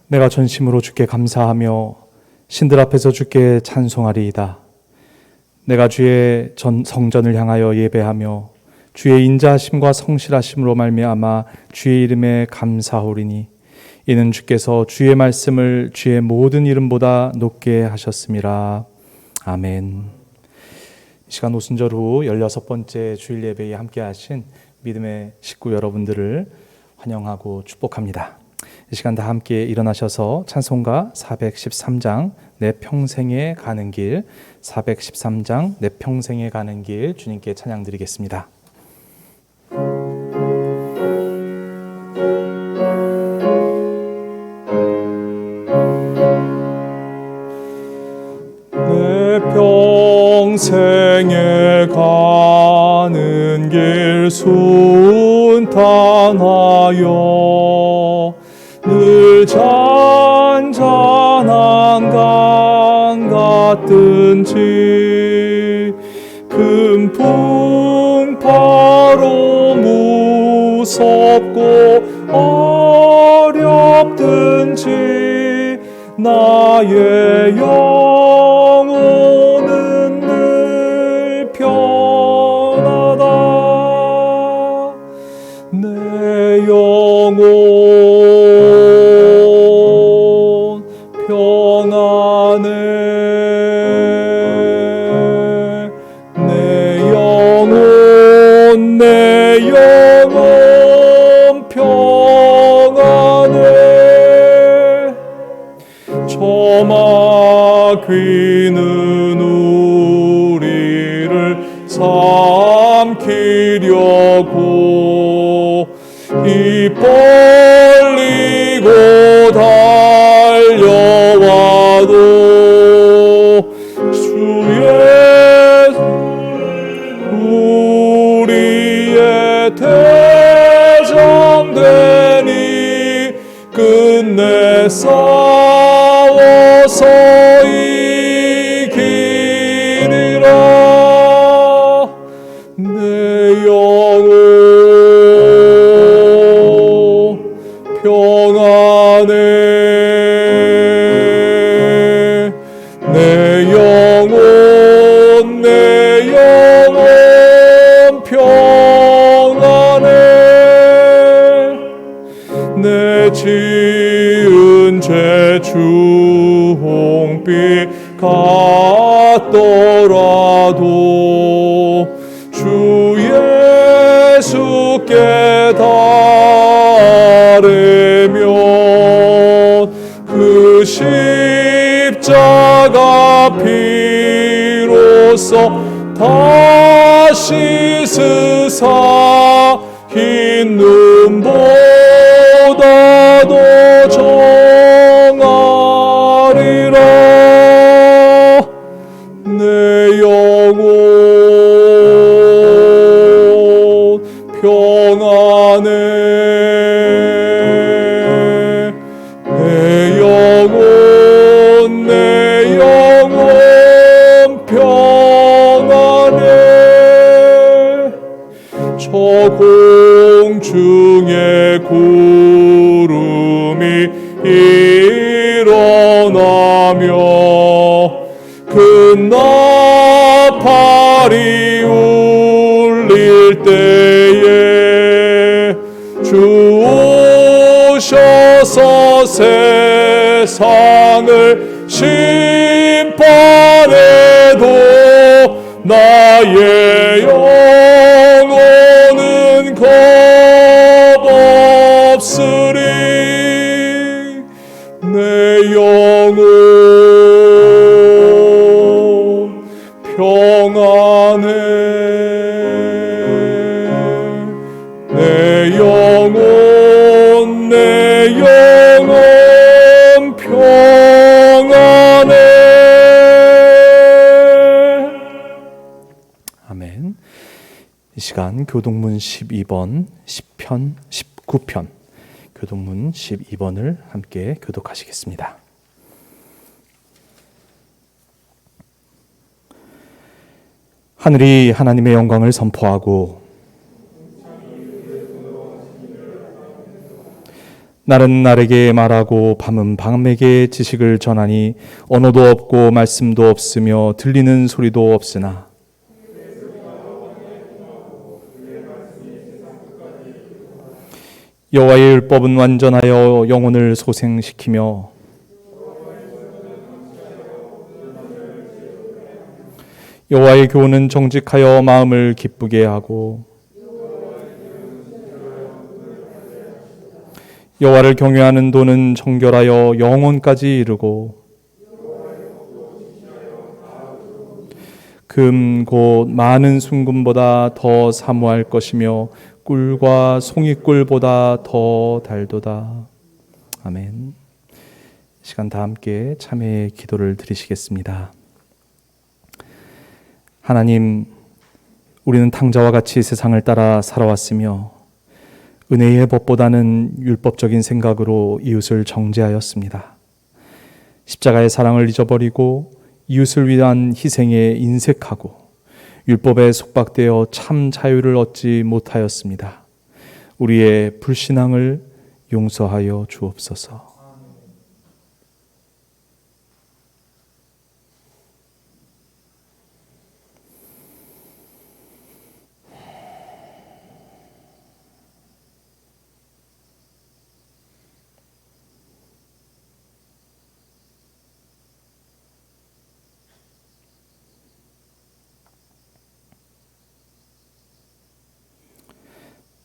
내가 전심으로 주께 감사하며 신들 앞에서 주께 찬송하리이다. 내가 주의 성전을 향하여 예배하며 주의 인자하심과 성실하심으로 말미암아 주의 이름에 감사하오리니 이는 주께서 주의 말씀을 주의 모든 이름보다 높게 하셨음이라. 아멘. 이 시간 오순절 후 16번째 주일 예배에 함께 하신 믿음의 식구 여러분들을 환영하고 축복합니다. 이 시간 다 함께 일어나셔서 찬송가 413장 내 평생에 가는 길, 413장 내 평생에 가는 길 주님께 찬양 드리겠습니다. 내 평생에 가는 길 순탄하여 늘 잔잔한 강 같든지 큰 풍파로 무섭고 어렵든지 나의 영혼은 늘 편하다. 내 영혼 평안해. 내 영혼 평안해. 저 마귀는 우리를 삼키려고 입 벌리고 달려와도 주 예수 우리의 대장 되니 끝내 싸워서 이기리라. 내 영혼 평안해. 내 영혼 평안해. 내 지은 죄 주홍빛 같더라도 주 예수께 달으면 그 십자가 피로써 다시 씻으사 흰 눈보다도 정하리라. 내 영혼 평안해. 내 영혼 평안해. 저 공중에 구름이 일어나며 큰 나팔이 울릴 때에 주 오셔서 세상을 심판해도 나의 영혼은 겁없으리. 내 영혼 평안해. 내 영혼 평안해. 아멘. 이 시간 교동문 12번, 10편, 19편, 교동문 12번을 함께 교독하시겠습니다. 하늘이 하나님의 영광을 선포하고 날은 날에게 말하고 밤은 밤에게 지식을 전하니 언어도 없고 말씀도 없으며 들리는 소리도 없으나 여호와의 율법은 완전하여 영혼을 소생시키며 여호와의 교훈은 정직하여 마음을 기쁘게 하고 여호와를 경외하는 도는 정결하여 영혼까지 이르고 금 곧 많은 순금보다 더 사모할 것이며 꿀과 송이꿀보다 더 달도다. 아멘. 시간 다 함께 참회의 기도를 드리시겠습니다. 하나님, 우리는 탕자와 같이 세상을 따라 살아왔으며 은혜의 법보다는 율법적인 생각으로 이웃을 정죄하였습니다. 십자가의 사랑을 잊어버리고 이웃을 위한 희생에 인색하고 율법에 속박되어 참 자유를 얻지 못하였습니다. 우리의 불신앙을 용서하여 주옵소서.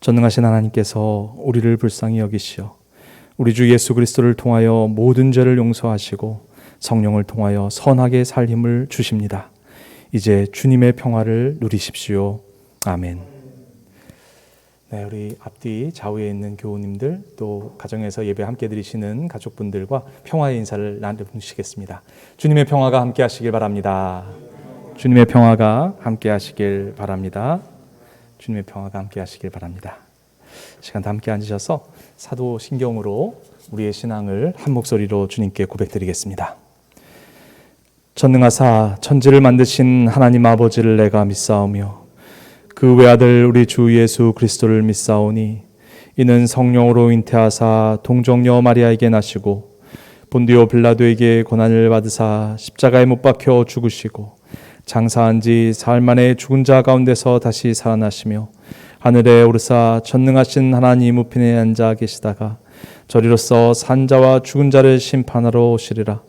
전능하신 하나님께서 우리를 불쌍히 여기시어 우리 주 예수 그리스도를 통하여 모든 죄를 용서하시고 성령을 통하여 선하게 살 힘을 주십니다. 이제 주님의 평화를 누리십시오. 아멘. 네, 우리 앞뒤 좌우에 있는 교우님들 또 가정에서 예배 함께 드리시는 가족분들과 평화의 인사를 나누시겠습니다. 주님의 평화가 함께 하시길 바랍니다. 주님의 평화가 함께 하시길 바랍니다. 주님의 평화가 함께 하시길 바랍니다. 시간 다 함께 앉으셔서 사도신경으로 우리의 신앙을 한 목소리로 주님께 고백드리겠습니다. 전능하사 천지를 만드신 하나님 아버지를 내가 믿사오며 그 외아들 우리 주 예수 그리스도를 믿사오니 이는 성령으로 잉태하사 동정녀 마리아에게 나시고 본디오 빌라도에게 고난을 받으사 십자가에 못 박혀 죽으시고 장사한 지 사흘 만에 죽은 자 가운데서 다시 살아나시며 하늘에 오르사 전능하신 하나님 우편에 앉아 계시다가 저리로서 산자와 죽은 자를 심판하러 오시리라.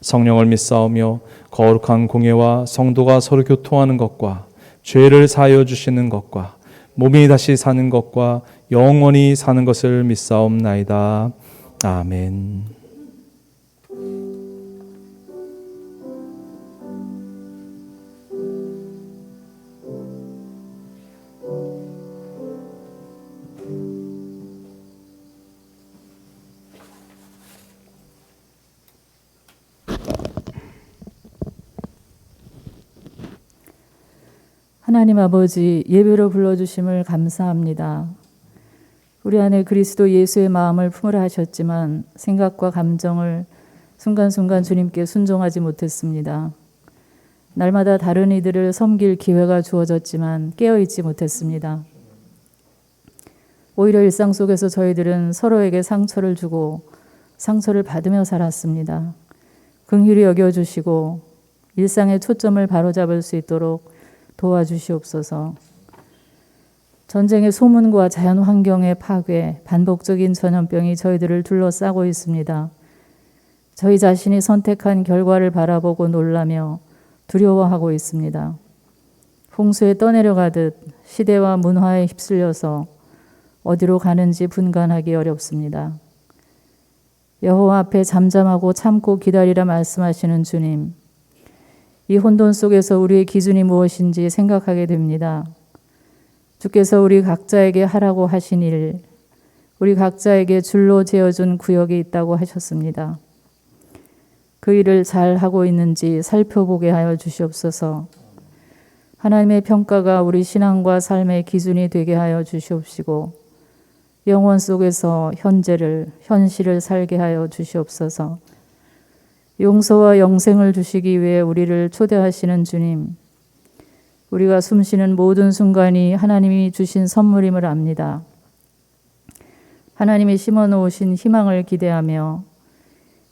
성령을 믿사오며 거룩한 공예와 성도가 서로 교통하는 것과 죄를 사하여 주시는 것과 몸이 다시 사는 것과 영원히 사는 것을 믿사옵나이다. 아멘. 하나님 아버지, 예배로 불러주심을 감사합니다. 우리 안에 그리스도 예수의 마음을 품으라 하셨지만 생각과 감정을 순간순간 주님께 순종하지 못했습니다. 날마다 다른 이들을 섬길 기회가 주어졌지만 깨어있지 못했습니다. 오히려 일상 속에서 저희들은 서로에게 상처를 주고 상처를 받으며 살았습니다. 긍휼히 여겨주시고 일상의 초점을 바로잡을 수 있도록 도와주시옵소서. 전쟁의 소문과 자연 환경의 파괴, 반복적인 전염병이 저희들을 둘러싸고 있습니다. 저희 자신이 선택한 결과를 바라보고 놀라며 두려워하고 있습니다. 홍수에 떠내려가듯 시대와 문화에 휩쓸려서 어디로 가는지 분간하기 어렵습니다. 여호와 앞에 잠잠하고 참고 기다리라 말씀하시는 주님, 이 혼돈 속에서 우리의 기준이 무엇인지 생각하게 됩니다. 주께서 우리 각자에게 하라고 하신 일, 우리 각자에게 줄로 재어준 구역이 있다고 하셨습니다. 그 일을 잘 하고 있는지 살펴보게 하여 주시옵소서. 하나님의 평가가 우리 신앙과 삶의 기준이 되게 하여 주시옵시고 영혼 속에서 현실을 살게 하여 주시옵소서. 용서와 영생을 주시기 위해 우리를 초대하시는 주님, 우리가 숨쉬는 모든 순간이 하나님이 주신 선물임을 압니다. 하나님이 심어놓으신 희망을 기대하며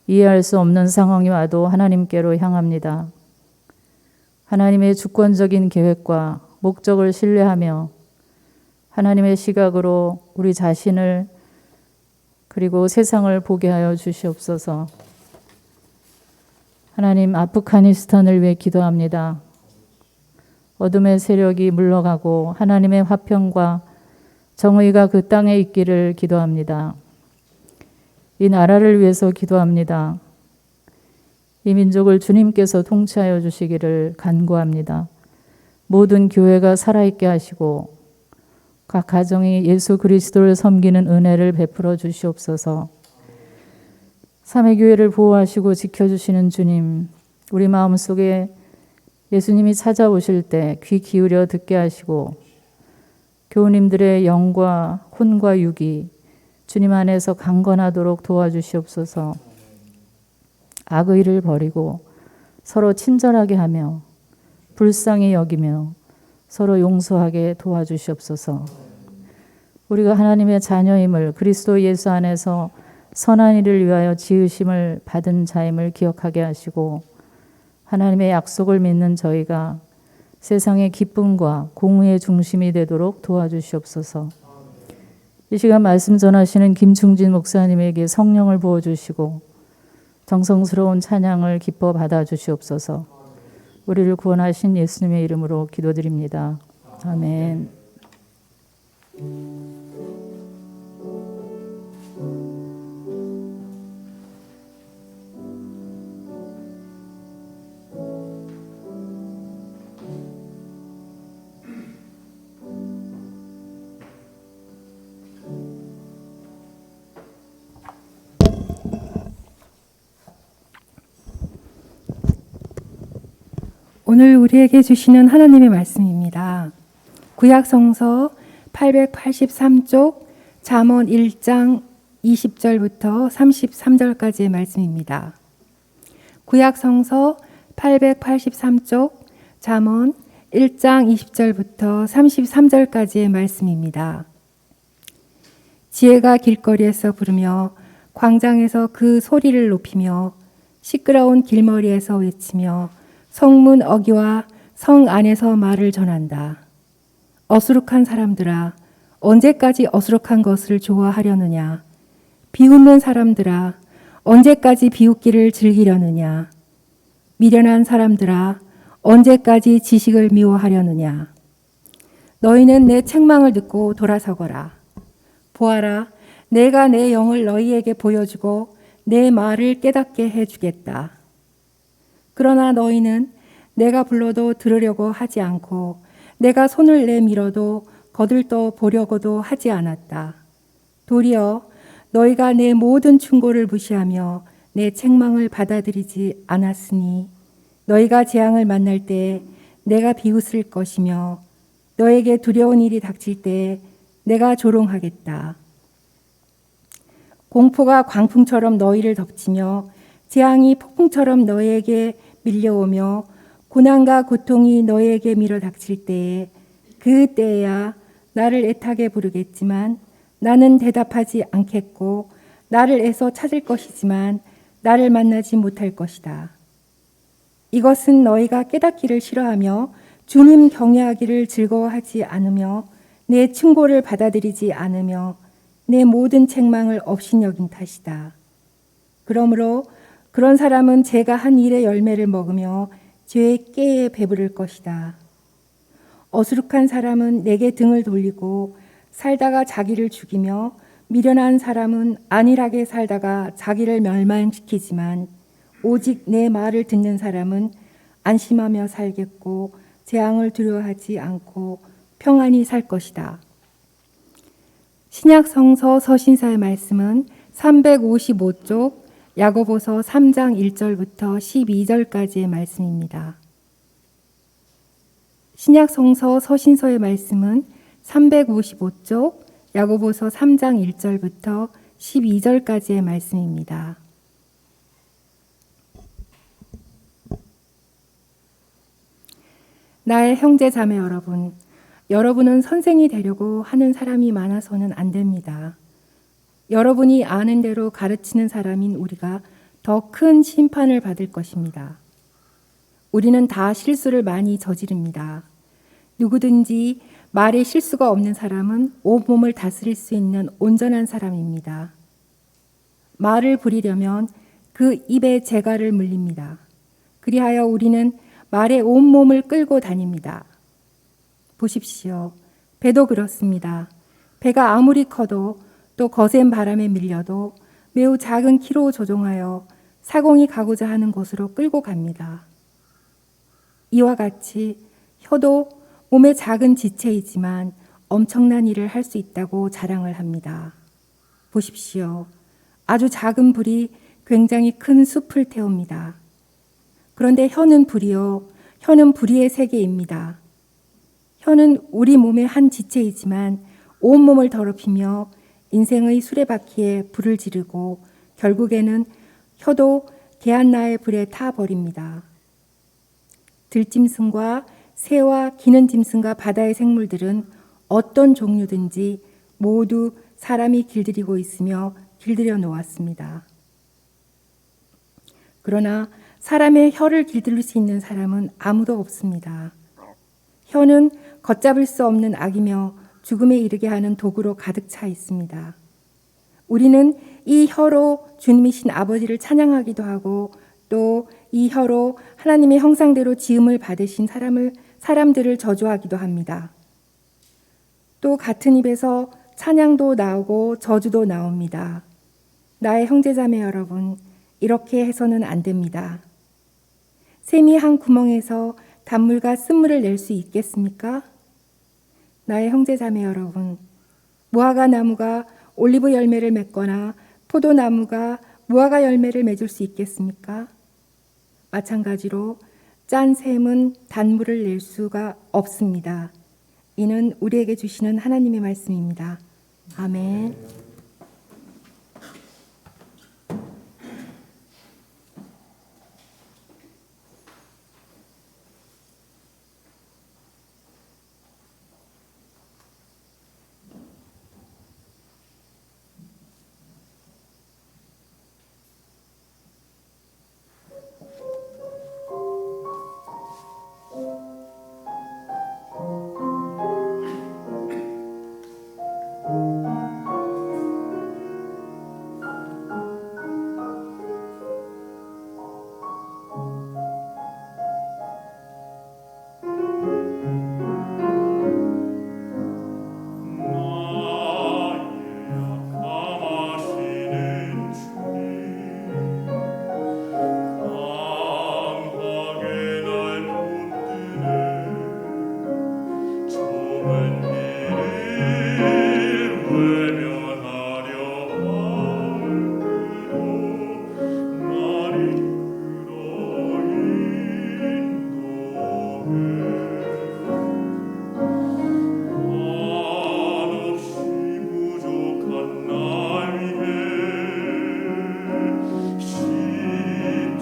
이해할 수 없는 상황이 와도 하나님께로 향합니다. 하나님의 주권적인 계획과 목적을 신뢰하며 하나님의 시각으로 우리 자신을 그리고 세상을 보게 하여 주시옵소서. 하나님, 아프가니스탄을 위해 기도합니다. 어둠의 세력이 물러가고 하나님의 화평과 정의가 그 땅에 있기를 기도합니다. 이 나라를 위해서 기도합니다. 이 민족을 주님께서 통치하여 주시기를 간구합니다. 모든 교회가 살아있게 하시고 각 가정이 예수 그리스도를 섬기는 은혜를 베풀어 주시옵소서. 삼위 교회를 보호하시고 지켜주시는 주님, 우리 마음속에 예수님이 찾아오실 때 귀 기울여 듣게 하시고 교우님들의 영과 혼과 육이 주님 안에서 강건하도록 도와주시옵소서. 악의를 버리고 서로 친절하게 하며 불쌍히 여기며 서로 용서하게 도와주시옵소서. 우리가 하나님의 자녀임을 그리스도 예수 안에서 선한 일을 위하여 지으심을 받은 자임을 기억하게 하시고 하나님의 약속을 믿는 저희가 세상의 기쁨과 공의의 중심이 되도록 도와주시옵소서. 이 시간 말씀 전하시는 김충진 목사님에게 성령을 부어주시고 정성스러운 찬양을 기뻐 받아주시옵소서. 우리를 구원하신 예수님의 이름으로 기도드립니다. 아멘. 오늘 우리에게 주시는 하나님의 말씀입니다. 구약성서 883쪽 잠언 1장 20절부터 33절까지의 말씀입니다. 구약성서 883쪽 잠언 1장 20절부터 33절까지의 말씀입니다. 지혜가 길거리에서 부르며 광장에서 그 소리를 높이며 시끄러운 길머리에서 외치며 성문 어귀와 성 안에서 말을 전한다. 어수룩한 사람들아, 언제까지 어수룩한 것을 좋아하려느냐? 비웃는 사람들아, 언제까지 비웃기를 즐기려느냐? 미련한 사람들아, 언제까지 지식을 미워하려느냐? 너희는 내 책망을 듣고 돌아서거라. 보아라, 내가 내 영을 너희에게 보여주고 내 말을 깨닫게 해주겠다. 그러나 너희는 내가 불러도 들으려고 하지 않고 내가 손을 내밀어도 거들떠 보려고도 하지 않았다. 도리어 너희가 내 모든 충고를 무시하며 내 책망을 받아들이지 않았으니 너희가 재앙을 만날 때 내가 비웃을 것이며 너에게 두려운 일이 닥칠 때 내가 조롱하겠다. 공포가 광풍처럼 너희를 덮치며 재앙이 폭풍처럼 너희에게 밀려오며 고난과 고통이 너희에게 밀어 닥칠 때에 그때야 나를 애타게 부르겠지만 나는 대답하지 않겠고 나를 애써 찾을 것이지만 나를 만나지 못할 것이다. 이것은 너희가 깨닫기를 싫어하며 주님 경외하기를 즐거워하지 않으며 내 충고를 받아들이지 않으며 내 모든 책망을 업신여긴 탓이다. 그러므로 그런 사람은 제가 한 일의 열매를 먹으며 죄의 깨에 배부를 것이다. 어수룩한 사람은 내게 등을 돌리고 살다가 자기를 죽이며 미련한 사람은 안일하게 살다가 자기를 멸망시키지만 오직 내 말을 듣는 사람은 안심하며 살겠고 재앙을 두려워하지 않고 평안히 살 것이다. 신약성서 서신사의 말씀은 355쪽 야고보서 3장 1절부터 12절까지의 말씀입니다. 신약성서 서신서의 말씀은 355쪽 야고보서 3장 1절부터 12절까지의 말씀입니다. 나의 형제 자매 여러분, 여러분은 선생이 되려고 하는 사람이 많아서는 안 됩니다. 여러분이 아는 대로 가르치는 사람인 우리가 더 큰 심판을 받을 것입니다. 우리는 다 실수를 많이 저지릅니다. 누구든지 말에 실수가 없는 사람은 온몸을 다스릴 수 있는 온전한 사람입니다. 말을 부리려면 그 입에 재갈을 물립니다. 그리하여 우리는 말에 온몸을 끌고 다닙니다. 보십시오. 배도 그렇습니다. 배가 아무리 커도 또 거센 바람에 밀려도 매우 작은 키로 조종하여 사공이 가고자 하는 곳으로 끌고 갑니다. 이와 같이 혀도 몸의 작은 지체이지만 엄청난 일을 할 수 있다고 자랑을 합니다. 보십시오. 아주 작은 불이 굉장히 큰 숲을 태웁니다. 그런데 혀는 불이요. 혀는 불의의 세계입니다. 혀는 우리 몸의 한 지체이지만 온몸을 더럽히며 인생의 수레바퀴에 불을 지르고 결국에는 혀도 개한나의 불에 타버립니다. 들짐승과 새와 기는 짐승과 바다의 생물들은 어떤 종류든지 모두 사람이 길들이고 있으며 길들여 놓았습니다. 그러나 사람의 혀를 길들일 수 있는 사람은 아무도 없습니다. 혀는 걷잡을 수 없는 악이며 죽음에 이르게 하는 도구로 가득 차 있습니다. 우리는 이 혀로 주님이신 아버지를 찬양하기도 하고 또 이 혀로 하나님의 형상대로 지음을 받으신 사람들을 저주하기도 합니다. 또 같은 입에서 찬양도 나오고 저주도 나옵니다. 나의 형제자매 여러분, 이렇게 해서는 안 됩니다. 샘이 한 구멍에서 단물과 쓴물을 낼 수 있겠습니까? 나의 형제자매 여러분, 무화과 나무가 올리브 열매를 맺거나 포도나무가 무화과 열매를 맺을 수 있겠습니까? 마찬가지로 짠 샘은 단물을 낼 수가 없습니다. 이는 우리에게 주시는 하나님의 말씀입니다. 아멘. 주만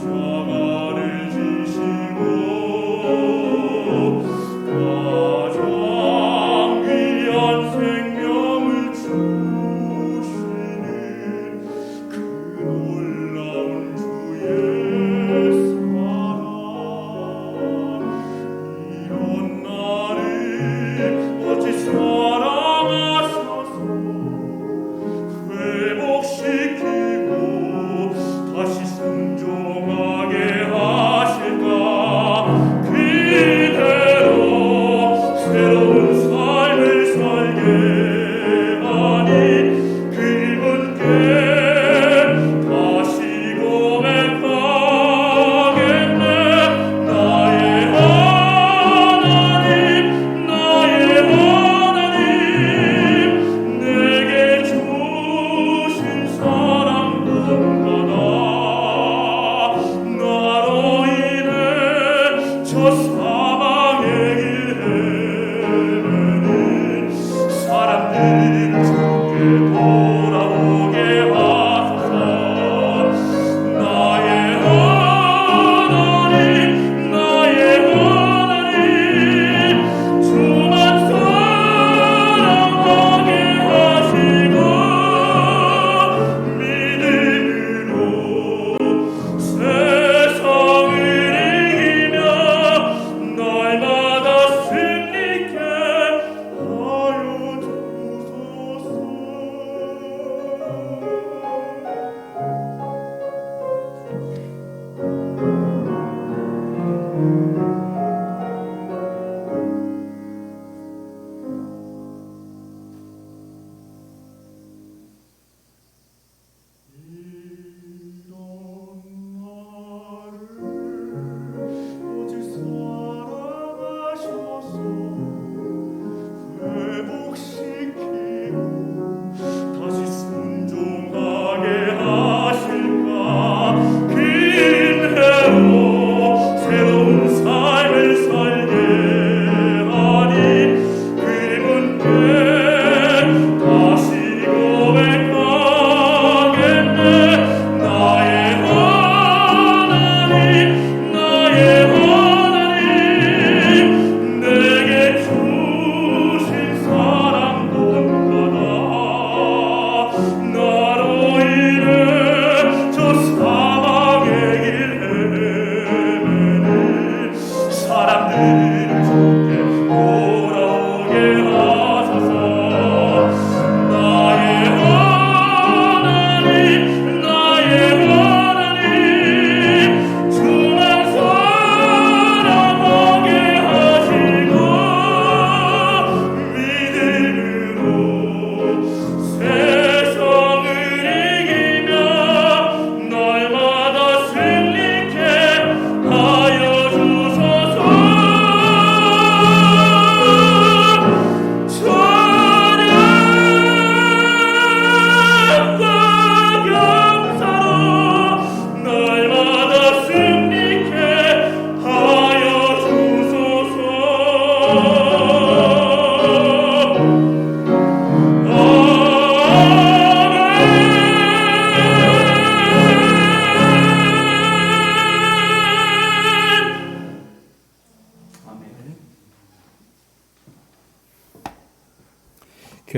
사랑하게 하시고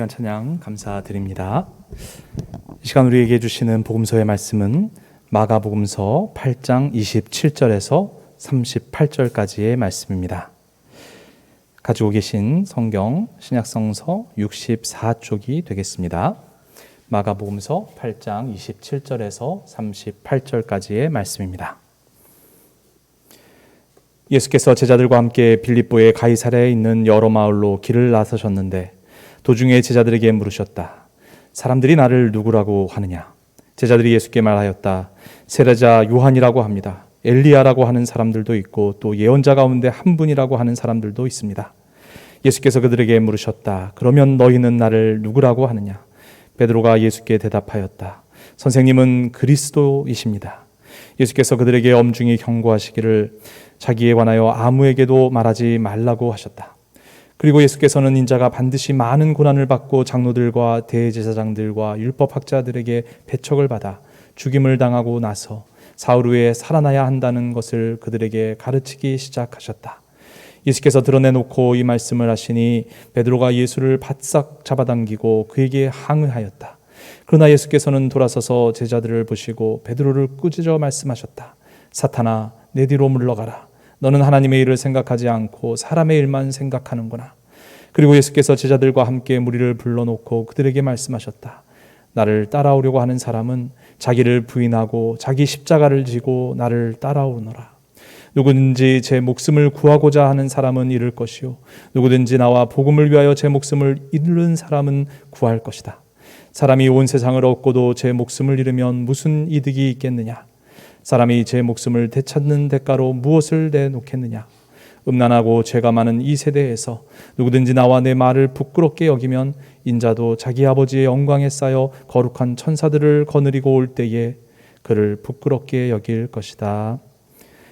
찬양 감사드립니다. 이 시간 우리에게 주시는 복음서의 말씀은 마가복음서 8장 27절에서 38절까지의 말씀입니다. 가지고 계신 성경 신약성서 64쪽이 되겠습니다. 마가복음서 8장 27절에서 38절까지의 말씀입니다. 예수께서 제자들과 함께 빌립보의 가이사랴에 있는 여러 마을로 길을 나서셨는데 도중에 제자들에게 물으셨다. 사람들이 나를 누구라고 하느냐? 제자들이 예수께 말하였다. 세례자 요한이라고 합니다. 엘리야라고 하는 사람들도 있고 또 예언자 가운데 한 분이라고 하는 사람들도 있습니다. 예수께서 그들에게 물으셨다. 그러면 너희는 나를 누구라고 하느냐? 베드로가 예수께 대답하였다. 선생님은 그리스도이십니다. 예수께서 그들에게 엄중히 경고하시기를 자기에 관하여 아무에게도 말하지 말라고 하셨다. 그리고 예수께서는 인자가 반드시 많은 고난을 받고 장로들과 대제사장들과 율법학자들에게 배척을 받아 죽임을 당하고 나서 사흘 후에 살아나야 한다는 것을 그들에게 가르치기 시작하셨다. 예수께서 드러내놓고 이 말씀을 하시니 베드로가 예수를 바싹 잡아당기고 그에게 항의하였다. 그러나 예수께서는 돌아서서 제자들을 보시고 베드로를 꾸짖어 말씀하셨다. 사탄아, 내 뒤로 물러가라. 너는 하나님의 일을 생각하지 않고 사람의 일만 생각하는구나. 그리고 예수께서 제자들과 함께 무리를 불러놓고 그들에게 말씀하셨다. 나를 따라오려고 하는 사람은 자기를 부인하고 자기 십자가를 지고 나를 따라오너라. 누구든지 제 목숨을 구하고자 하는 사람은 잃을 것이요 누구든지 나와 복음을 위하여 제 목숨을 잃는 사람은 구할 것이다. 사람이 온 세상을 얻고도 제 목숨을 잃으면 무슨 이득이 있겠느냐? 사람이 제 목숨을 되찾는 대가로 무엇을 내놓겠느냐? 음란하고 죄가 많은 이 세대에서 누구든지 나와 내 말을 부끄럽게 여기면 인자도 자기 아버지의 영광에 쌓여 거룩한 천사들을 거느리고 올 때에 그를 부끄럽게 여길 것이다.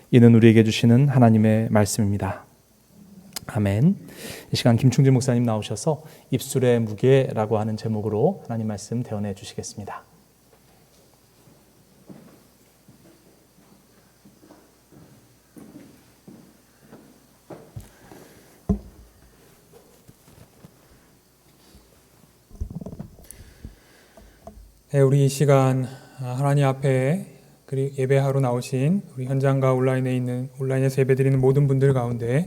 이는 우리에게 주시는 하나님의 말씀입니다. 아멘. 이 시간 김충진 목사님 나오셔서 입술의 무게라고 하는 제목으로 하나님 말씀 대언해 주시겠습니다. 네, 우리 이 시간 하나님 앞에 예배하러 나오신 우리 현장과 온라인에서 예배드리는 모든 분들 가운데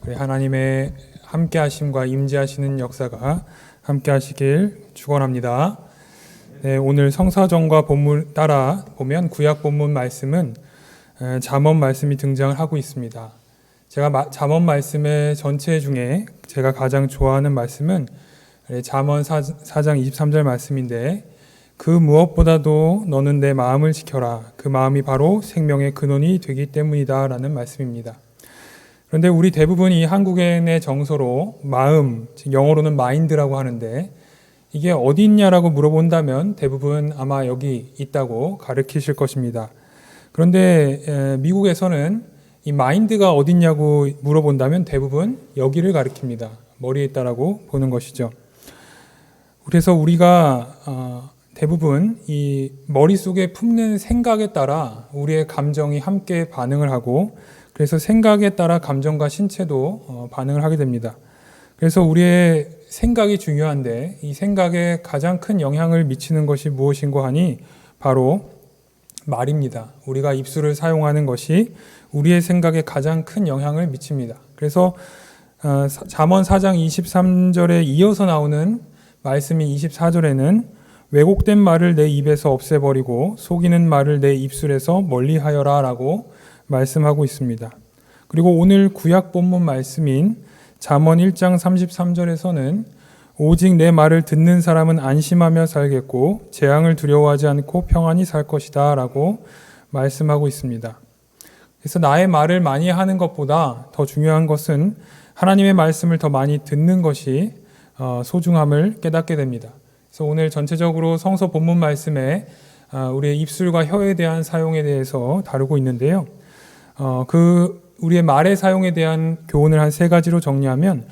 하나님의 함께하심과 임재하시는 역사가 함께하시길 축원합니다. 네, 오늘 성사정과 본문 따라 보면 구약 본문 말씀은 잠언 말씀이 등장을 하고 있습니다. 제가 잠언 말씀의 전체 중에 제가 가장 좋아하는 말씀은 잠언 4장 23절 말씀인데 그 무엇보다도 너는 내 마음을 지켜라. 그 마음이 바로 생명의 근원이 되기 때문이다 라는 말씀입니다. 그런데 우리 대부분이 한국인의 정서로 마음, 영어로는 마인드라고 하는데 이게 어디 있냐라고 물어본다면 대부분 아마 여기 있다고 가르치실 것입니다. 그런데 미국에서는 이 마인드가 어디 있냐고 물어본다면 대부분 여기를 가리킵니다. 머리에 있다라고 보는 것이죠. 그래서 우리가 대부분 이 머릿속에 품는 생각에 따라 우리의 감정이 함께 반응을 하고 그래서 생각에 따라 감정과 신체도 반응을 하게 됩니다. 그래서 우리의 생각이 중요한데 이 생각에 가장 큰 영향을 미치는 것이 무엇인고 하니 바로 말입니다. 우리가 입술을 사용하는 것이 우리의 생각에 가장 큰 영향을 미칩니다. 그래서 잠언 4장 23절에 이어서 나오는 말씀이 24절에는 왜곡된 말을 내 입에서 없애버리고 속이는 말을 내 입술에서 멀리하여라 라고 말씀하고 있습니다. 그리고 오늘 구약 본문 말씀인 잠언 1장 33절에서는 오직 내 말을 듣는 사람은 안심하며 살겠고 재앙을 두려워하지 않고 평안히 살 것이다 라고 말씀하고 있습니다. 그래서 나의 말을 많이 하는 것보다 더 중요한 것은 하나님의 말씀을 더 많이 듣는 것이 소중함을 깨닫게 됩니다. 그래서 오늘 전체적으로 성서 본문 말씀에 우리의 입술과 혀에 대한 사용에 대해서 다루고 있는데요. 우리의 말의 사용에 대한 교훈을 한 3가지로 정리하면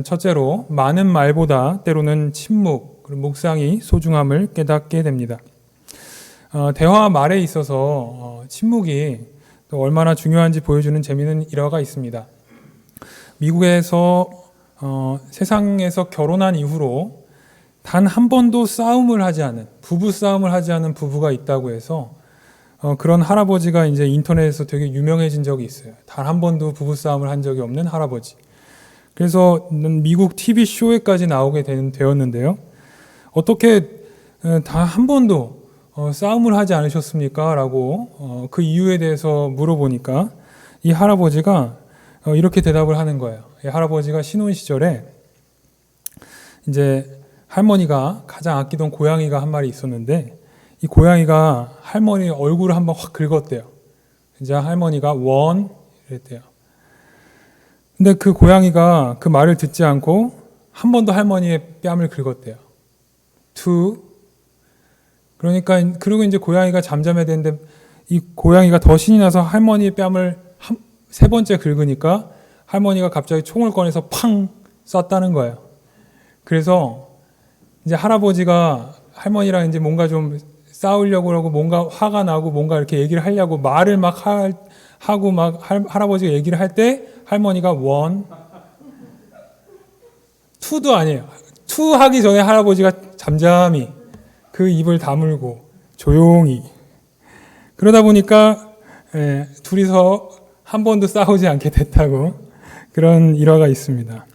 첫째로 많은 말보다 때로는 침묵, 그리고 묵상이 소중함을 깨닫게 됩니다. 대화와 말에 있어서 침묵이 또 얼마나 중요한지 보여주는 재미있는 일화가 있습니다. 미국에서 세상에서 결혼한 이후로 단 한 번도 싸움을 하지 않은, 부부 싸움을 하지 않은 부부가 있다고 해서 그런 할아버지가 이제 인터넷에서 되게 유명해진 적이 있어요. 단 한 번도 부부 싸움을 한 적이 없는 할아버지. 그래서 미국 TV 쇼에까지 나오게 되었는데요. 어떻게 다 한 번도 싸움을 하지 않으셨습니까? 라고 그 이유에 대해서 물어보니까 이 할아버지가 이렇게 대답을 하는 거예요. 이 할아버지가 신혼 시절에 이제 할머니가 가장 아끼던 고양이가 한 마리 있었는데 이 고양이가 할머니 얼굴을 한번 확 긁었대요. 이제 할머니가 원 이랬대요. 근데 그 고양이가 그 말을 듣지 않고 한 번 더 할머니의 뺨을 긁었대요. 투. 그러니까 그리고 이제 고양이가 잠잠해야 되는데 이 고양이가 더 신이 나서 할머니의 뺨을 세 번째 긁으니까 할머니가 갑자기 총을 꺼내서 팡 쐈다는 거예요. 그래서 이제 할아버지가 할머니랑 이제 뭔가 좀 싸우려고 하고 뭔가 화가 나고 뭔가 이렇게 얘기를 하려고 말을 막 하고 막 할아버지가 얘기를 할 때 할머니가 원, 투도 아니에요. 투 하기 전에 할아버지가 잠잠히 그 입을 다물고 조용히 그러다 보니까 둘이서 한 번도 싸우지 않게 됐다고 그런 일화가 있습니다.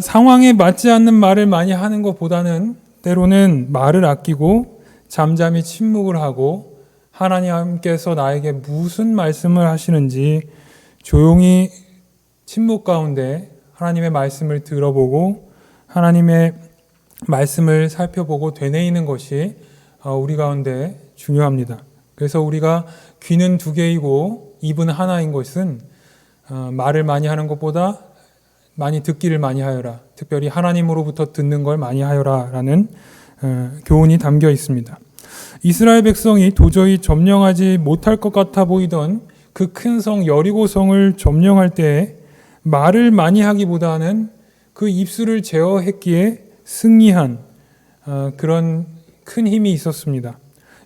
상황에 맞지 않는 말을 많이 하는 것보다는 때로는 말을 아끼고 잠잠히 침묵을 하고 하나님께서 나에게 무슨 말씀을 하시는지 조용히 침묵 가운데 하나님의 말씀을 들어보고 하나님의 말씀을 살펴보고 되뇌이는 것이 우리 가운데 중요합니다. 그래서 우리가 귀는 두 개이고 입은 하나인 것은 말을 많이 하는 것보다 많이 듣기를 많이 하여라. 특별히 하나님으로부터 듣는 걸 많이 하여라 라는 교훈이 담겨 있습니다. 이스라엘 백성이 도저히 점령하지 못할 것 같아 보이던 그 큰 성 여리고성을 점령할 때 말을 많이 하기보다는 그 입술을 제어했기에 승리한 그런 큰 힘이 있었습니다.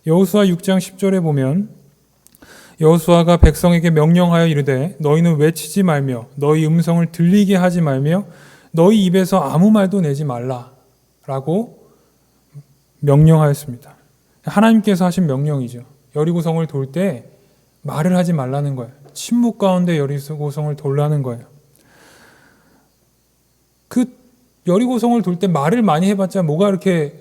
여호수아 6장 10절에 보면 여호수아가 백성에게 명령하여 이르되 너희는 외치지 말며 너희 음성을 들리게 하지 말며 너희 입에서 아무 말도 내지 말라라고 명령하였습니다. 하나님께서 하신 명령이죠. 여리고성을 돌 때 말을 하지 말라는 거예요. 침묵 가운데 여리고성을 돌라는 거예요. 그 여리고성을 돌 때 말을 많이 해봤자 뭐가 이렇게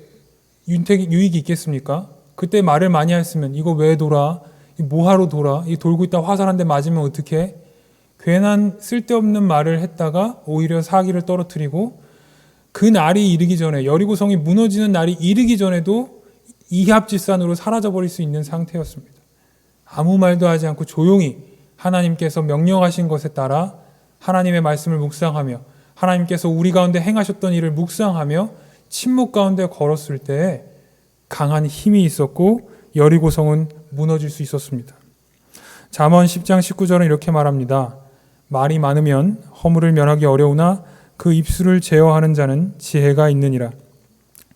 유익이 있겠습니까? 그때 말을 많이 했으면 이거 왜 돌아? 뭐하러 돌아? 이 돌고 있다 화살 한 대 맞으면 어떡해? 괜한 쓸데없는 말을 했다가 오히려 사기를 떨어뜨리고 그 날이 이르기 전에 여리고성이 무너지는 날이 이르기 전에도 이합지산으로 사라져버릴 수 있는 상태였습니다. 아무 말도 하지 않고 조용히 하나님께서 명령하신 것에 따라 하나님의 말씀을 묵상하며 하나님께서 우리 가운데 행하셨던 일을 묵상하며 침묵 가운데 걸었을 때 강한 힘이 있었고 여리고성은 무너질 수 있었습니다. 잠언 10장 19절은 이렇게 말합니다. 말이 많으면 허물을 면하기 어려우나 그 입술을 제어하는 자는 지혜가 있느니라.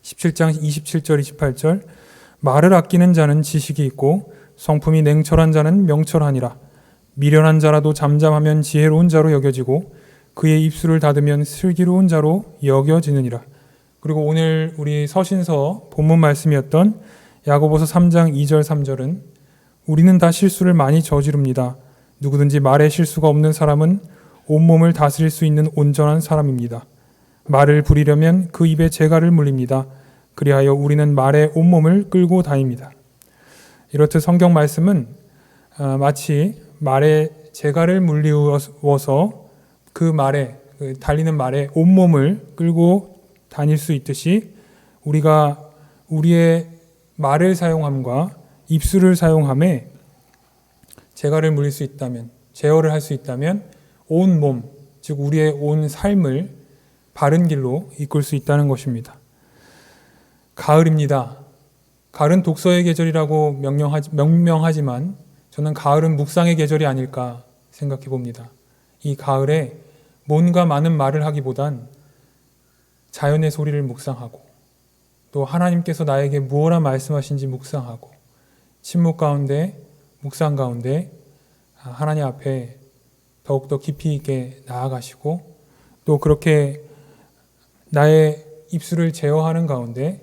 17장 27절 28절 말을 아끼는 자는 지식이 있고 성품이 냉철한 자는 명철하니라. 미련한 자라도 잠잠하면 지혜로운 자로 여겨지고 그의 입술을 닫으면 슬기로운 자로 여겨지느니라. 그리고 오늘 우리 서신서 본문 말씀이었던 야고보서 3장 2절 3절은 우리는 다 실수를 많이 저지릅니다. 누구든지 말에 실수가 없는 사람은 온몸을 다스릴 수 있는 온전한 사람입니다. 말을 부리려면 그 입에 재갈을 물립니다. 그리하여 우리는 말에 온몸을 끌고 다닙니다. 이렇듯 성경 말씀은 마치 말에 재갈을 물리워서 그 말에 달리는 말에 온몸을 끌고 다닐 수 있듯이 우리가 우리의 말을 사용함과 입술을 사용함에 재갈을 물릴 수 있다면, 제어를 할 수 있다면 온 몸, 즉 우리의 온 삶을 바른 길로 이끌 수 있다는 것입니다. 가을입니다. 가을은 독서의 계절이라고 명명하지만 저는 가을은 묵상의 계절이 아닐까 생각해 봅니다. 이 가을에 뭔가 많은 말을 하기보단 자연의 소리를 묵상하고 또 하나님께서 나에게 무엇라 말씀하신지 묵상하고 침묵 가운데 묵상 가운데 하나님 앞에 더욱더 깊이 있게 나아가시고 또 그렇게 나의 입술을 제어하는 가운데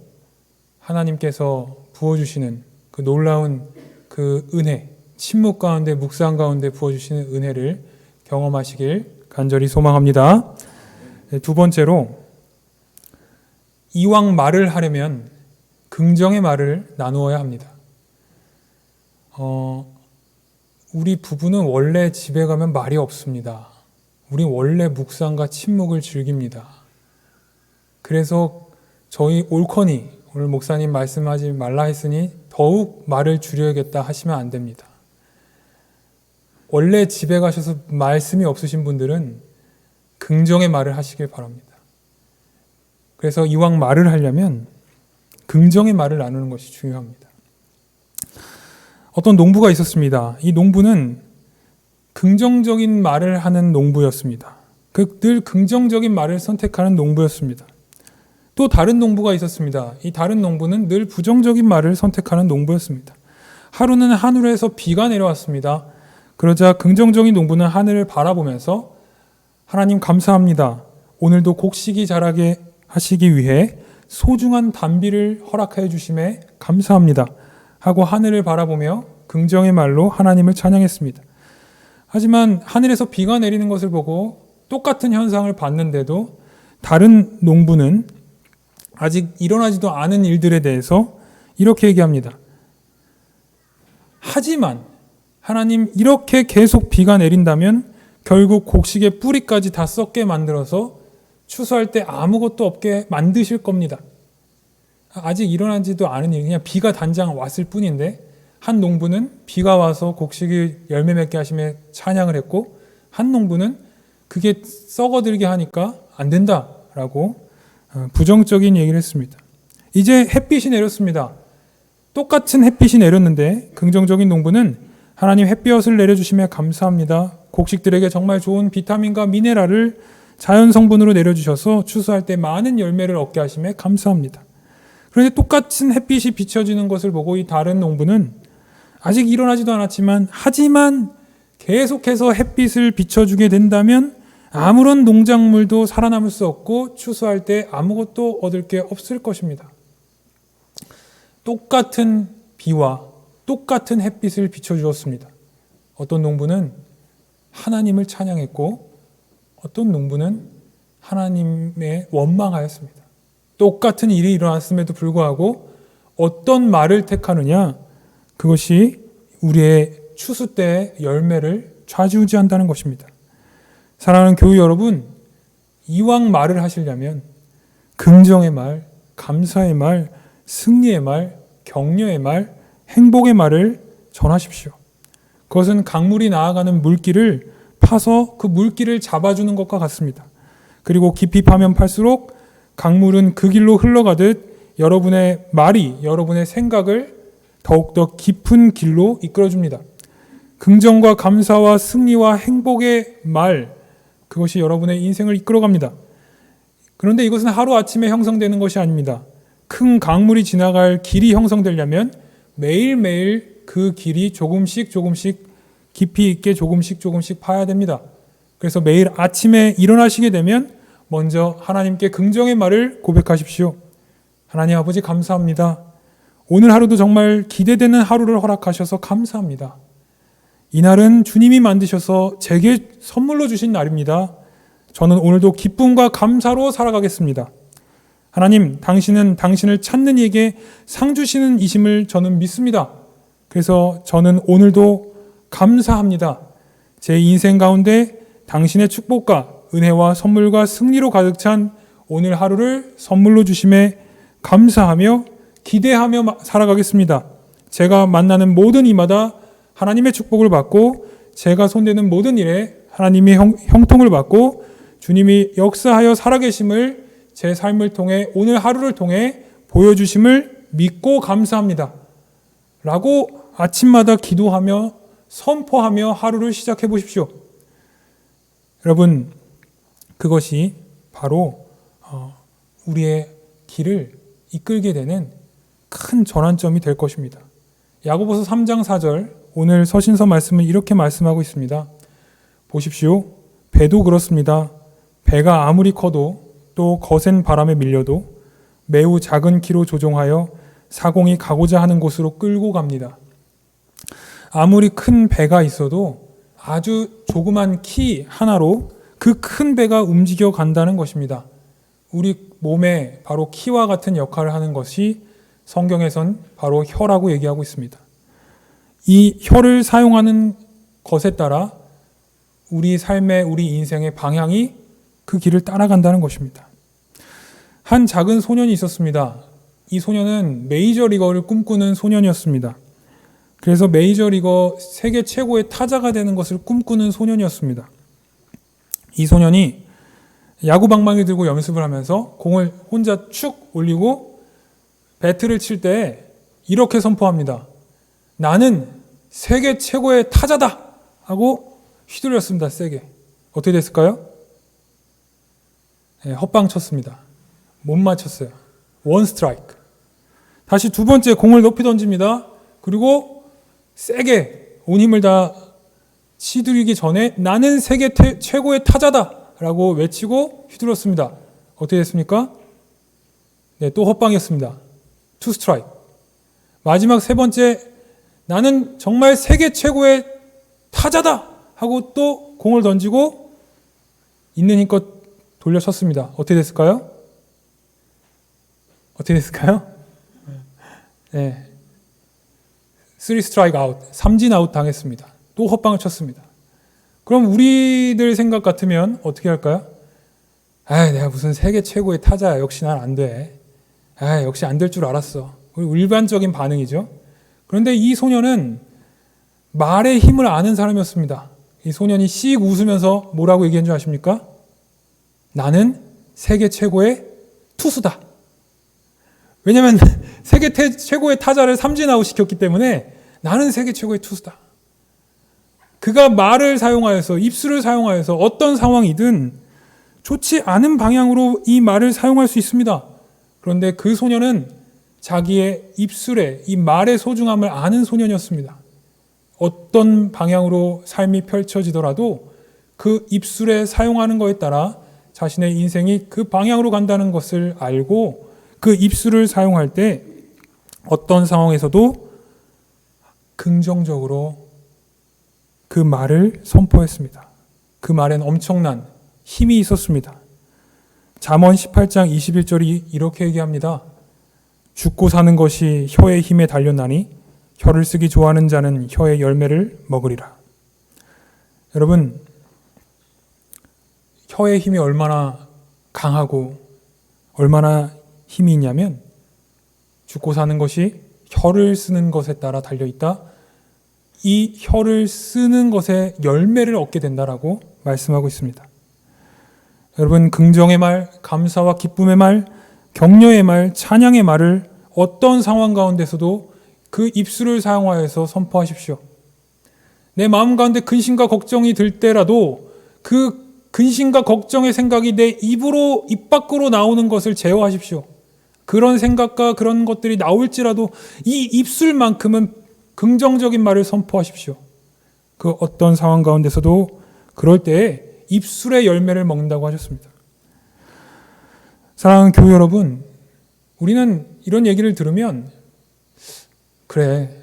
하나님께서 부어주시는 그 놀라운 그 은혜, 침묵 가운데, 묵상 가운데 부어주시는 은혜를 경험하시길 간절히 소망합니다. 두 번째로, 이왕 말을 하려면 긍정의 말을 나누어야 합니다. 우리 부부는 원래 집에 가면 말이 없습니다. 우리 원래 묵상과 침묵을 즐깁니다. 그래서 저희 올커니, 오늘 목사님 말씀하지 말라 했으니 더욱 말을 줄여야겠다 하시면 안 됩니다. 원래 집에 가셔서 말씀이 없으신 분들은 긍정의 말을 하시길 바랍니다. 그래서 이왕 말을 하려면 긍정의 말을 나누는 것이 중요합니다. 어떤 농부가 있었습니다. 이 농부는 긍정적인 말을 하는 농부였습니다. 늘 긍정적인 말을 선택하는 농부였습니다. 또 다른 농부가 있었습니다. 이 다른 농부는 늘 부정적인 말을 선택하는 농부였습니다. 하루는 하늘에서 비가 내려왔습니다. 그러자 긍정적인 농부는 하늘을 바라보면서 하나님 감사합니다. 오늘도 곡식이 자라게 하시기 위해 소중한 단비를 허락하여 주심에 감사합니다. 하고 하늘을 바라보며 긍정의 말로 하나님을 찬양했습니다. 하지만 하늘에서 비가 내리는 것을 보고 똑같은 현상을 봤는데도 다른 농부는 아직 일어나지도 않은 일들에 대해서 이렇게 얘기합니다. 하지만 하나님, 이렇게 계속 비가 내린다면 결국 곡식의 뿌리까지 다 썩게 만들어서 추수할 때 아무것도 없게 만드실 겁니다. 아직 일어나지도 않은 일, 그냥 비가 단장 왔을 뿐인데 한 농부는 비가 와서 곡식이 열매 맺게 하심에 찬양을 했고, 한 농부는 그게 썩어들게 하니까 안 된다라고 부정적인 얘기를 했습니다. 이제 햇빛이 내렸습니다. 똑같은 햇빛이 내렸는데 긍정적인 농부는 하나님 햇볕을 내려주심에 감사합니다. 곡식들에게 정말 좋은 비타민과 미네랄을 자연 성분으로 내려주셔서 추수할 때 많은 열매를 얻게 하심에 감사합니다. 그런데 똑같은 햇빛이 비춰지는 것을 보고 이 다른 농부는 아직 일어나지도 않았지만, 하지만 계속해서 햇빛을 비춰주게 된다면 아무런 농작물도 살아남을 수 없고 추수할 때 아무것도 얻을 게 없을 것입니다. 똑같은 비와 똑같은 햇빛을 비춰주었습니다. 어떤 농부는 하나님을 찬양했고 어떤 농부는 하나님의 원망하였습니다. 똑같은 일이 일어났음에도 불구하고 어떤 말을 택하느냐, 그것이 우리의 추수 때의 열매를 좌지우지한다는 것입니다. 사랑하는 교회 여러분, 이왕 말을 하시려면 긍정의 말, 감사의 말, 승리의 말, 격려의 말, 행복의 말을 전하십시오. 그것은 강물이 나아가는 물길을 파서 그 물길을 잡아주는 것과 같습니다. 그리고 깊이 파면 팔수록 강물은 그 길로 흘러가듯 여러분의 말이 여러분의 생각을 더욱더 깊은 길로 이끌어줍니다. 긍정과 감사와 승리와 행복의 말, 그것이 여러분의 인생을 이끌어갑니다. 그런데 이것은 하루아침에 형성되는 것이 아닙니다. 큰 강물이 지나갈 길이 형성되려면 매일매일 그 길이 조금씩 깊이 있게 조금씩 파야 됩니다. 그래서 매일 아침에 일어나시게 되면 먼저 하나님께 긍정의 말을 고백하십시오. 하나님 아버지 감사합니다. 오늘 하루도 정말 기대되는 하루를 허락하셔서 감사합니다. 이날은 주님이 만드셔서 제게 선물로 주신 날입니다. 저는 오늘도 기쁨과 감사로 살아가겠습니다. 하나님, 당신은 당신을 찾는 이에게 상 주시는 이심을 저는 믿습니다. 그래서 저는 오늘도 감사합니다. 제 인생 가운데 당신의 축복과 은혜와 선물과 승리로 가득 찬 오늘 하루를 선물로 주심에 감사하며 기대하며 살아가겠습니다. 제가 만나는 모든 이마다 하나님의 축복을 받고 제가 손대는 모든 일에 하나님의 형통을 받고 주님이 역사하여 살아계심을 제 삶을 통해 오늘 하루를 통해 보여주심을 믿고 감사합니다. 라고 아침마다 기도하며 선포하며 하루를 시작해 보십시오. 여러분, 그것이 바로 우리의 길을 이끌게 되는 큰 전환점이 될 것입니다. 야고보서 3장 4절, 오늘 서신서 말씀은 이렇게 말씀하고 있습니다. 보십시오. 배도 그렇습니다. 배가 아무리 커도 또 거센 바람에 밀려도 매우 작은 키로 조종하여 사공이 가고자 하는 곳으로 끌고 갑니다. 아무리 큰 배가 있어도 아주 조그만 키 하나로 그 큰 배가 움직여 간다는 것입니다. 우리 몸에 바로 키와 같은 역할을 하는 것이 성경에선 바로 혀라고 얘기하고 있습니다. 이 혀를 사용하는 것에 따라 우리 삶의, 우리 인생의 방향이 그 길을 따라간다는 것입니다. 한 작은 소년이 있었습니다. 이 소년은 메이저리거를 꿈꾸는 소년이었습니다. 그래서 메이저리거 세계 최고의 타자가 되는 것을 꿈꾸는 소년이었습니다. 이 소년이 야구 방망이 들고 연습을 하면서 공을 혼자 축 올리고 배트를 칠 때 이렇게 선포합니다. 나는 세계 최고의 타자다! 하고 휘둘렸습니다. 세게. 어떻게 됐을까요? 네, 헛방 쳤습니다. 못 맞췄어요. 원 스트라이크. 다시 두 번째 공을 높이 던집니다. 그리고 세게 온 힘을 다 치두리기 전에 나는 세계 최고의 타자다! 라고 외치고 휘둘렀습니다. 어떻게 됐습니까? 네, 또 헛방이었습니다. 투 스트라이크. 마지막 세 번째 나는 정말 세계 최고의 타자다! 하고 또 공을 던지고 있는 힘껏 돌려쳤습니다. 어떻게 됐을까요? 어떻게 됐을까요? 네. 3 스트라이크 아웃, 3진 아웃 당했습니다. 또 헛방을 쳤습니다. 그럼 우리들 생각 같으면 어떻게 할까요? 내가 무슨 세계 최고의 타자야. 역시 난 안 돼. 역시 안 될 줄 알았어. 일반적인 반응이죠. 그런데 이 소년은 말의 힘을 아는 사람이었습니다. 이 소년이 씩 웃으면서 뭐라고 얘기한 줄 아십니까? 나는 세계 최고의 투수다. 왜냐하면 세계 최고의 타자를 삼진 아웃 시켰기 때문에 나는 세계 최고의 투수다. 그가 말을 사용하여서, 입술을 사용하여서 어떤 상황이든 좋지 않은 방향으로 이 말을 사용할 수 있습니다. 그런데 그 소년은 자기의 입술에 이 말의 소중함을 아는 소년이었습니다. 어떤 방향으로 삶이 펼쳐지더라도 그 입술에 사용하는 것에 따라 자신의 인생이 그 방향으로 간다는 것을 알고 그 입술을 사용할 때 어떤 상황에서도 긍정적으로 그 말을 선포했습니다. 그 말엔 엄청난 힘이 있었습니다. 잠언 18장 21절이 이렇게 얘기합니다. 죽고 사는 것이 혀의 힘에 달렸나니 혀를 쓰기 좋아하는 자는 혀의 열매를 먹으리라. 여러분, 혀의 힘이 얼마나 강하고 얼마나 힘이 있냐면 죽고 사는 것이 혀를 쓰는 것에 따라 달려있다. 이 혀를 쓰는 것에 열매를 얻게 된다라고 말씀하고 있습니다. 여러분, 긍정의 말, 감사와 기쁨의 말, 격려의 말, 찬양의 말을 어떤 상황 가운데서도 그 입술을 사용하여서 선포하십시오. 내 마음 가운데 근심과 걱정이 들 때라도 그 근심과 걱정의 생각이 내 입 밖으로 나오는 것을 제어하십시오. 그런 생각과 그런 것들이 나올지라도 이 입술만큼은 긍정적인 말을 선포하십시오. 그 어떤 상황 가운데서도 그럴 때에 입술의 열매를 먹는다고 하셨습니다. 사랑하는 교회 여러분, 우리는 이런 얘기를 들으면 그래,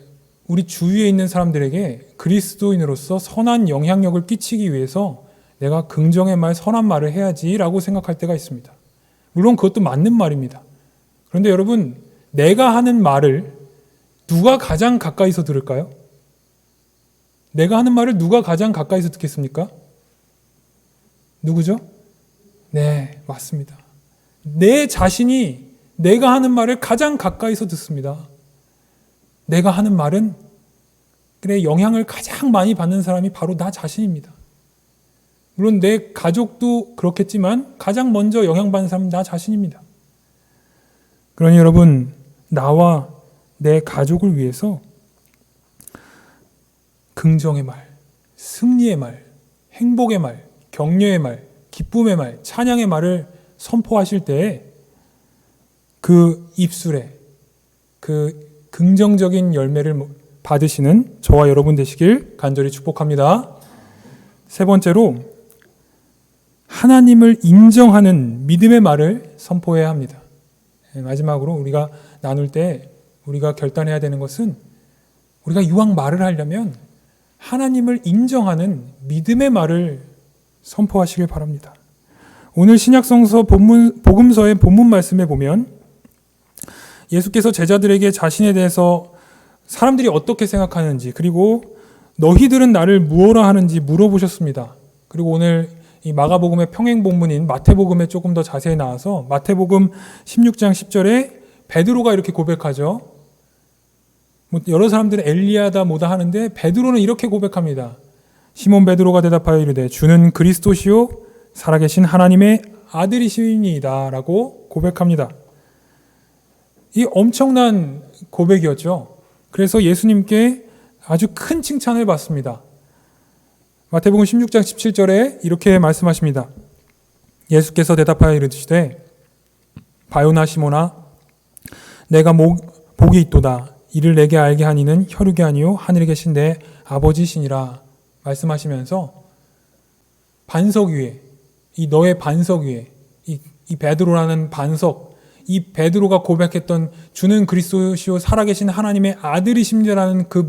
우리 주위에 있는 사람들에게 그리스도인으로서 선한 영향력을 끼치기 위해서 내가 긍정의 말, 선한 말을 해야지라고 생각할 때가 있습니다. 물론 그것도 맞는 말입니다. 그런데 여러분, 내가 하는 말을 누가 가장 가까이서 들을까요? 내가 하는 말을 누가 가장 가까이서 듣겠습니까? 누구죠? 네, 맞습니다. 내 자신이 내가 하는 말을 가장 가까이서 듣습니다. 내가 하는 말은 그래, 영향을 가장 많이 받는 사람이 바로 나 자신입니다. 물론 내 가족도 그렇겠지만 가장 먼저 영향받는 사람은 나 자신입니다. 그러니 여러분, 나와 내 가족을 위해서 긍정의 말, 승리의 말, 행복의 말, 격려의 말, 기쁨의 말, 찬양의 말을 선포하실 때에 그 입술에 그 긍정적인 열매를 받으시는 저와 여러분 되시길 간절히 축복합니다. 세 번째로, 하나님을 인정하는 믿음의 말을 선포해야 합니다. 마지막으로 우리가 나눌 때 우리가 결단해야 되는 것은 우리가 이왕 말을 하려면 하나님을 인정하는 믿음의 말을 선포하시길 바랍니다. 오늘 신약성서 복음서의 본문 말씀에 보면 예수께서 제자들에게 자신에 대해서 사람들이 어떻게 생각하는지 그리고 너희들은 나를 무엇라 하는지 물어보셨습니다. 그리고 오늘 이 마가복음의 평행 본문인 마태복음에 조금 더 자세히 나와서 마태복음 16장 10절에 베드로가 이렇게 고백하죠. 여러 사람들은 엘리야다 뭐다 하는데 베드로는 이렇게 고백합니다. 시몬 베드로가 대답하여 이르되 주는 그리스도시요 살아계신 하나님의 아들이시니이다 라고 고백합니다. 이 엄청난 고백이었죠. 그래서 예수님께 아주 큰 칭찬을 받습니다. 마태복음 16장 17절에 이렇게 말씀하십니다. 예수께서 대답하여 이르시되 바요나 시몬아 내가 복이 있도다. 이를 내게 알게 하니는 혈육이 아니요 하늘에 계신 내 아버지시니라 말씀하시면서 반석 위에 이 너의 반석 위에 이 베드로라는 반석 이 베드로가 고백했던 주는 그리스도시요 살아계신 하나님의 아들이십니다라는 그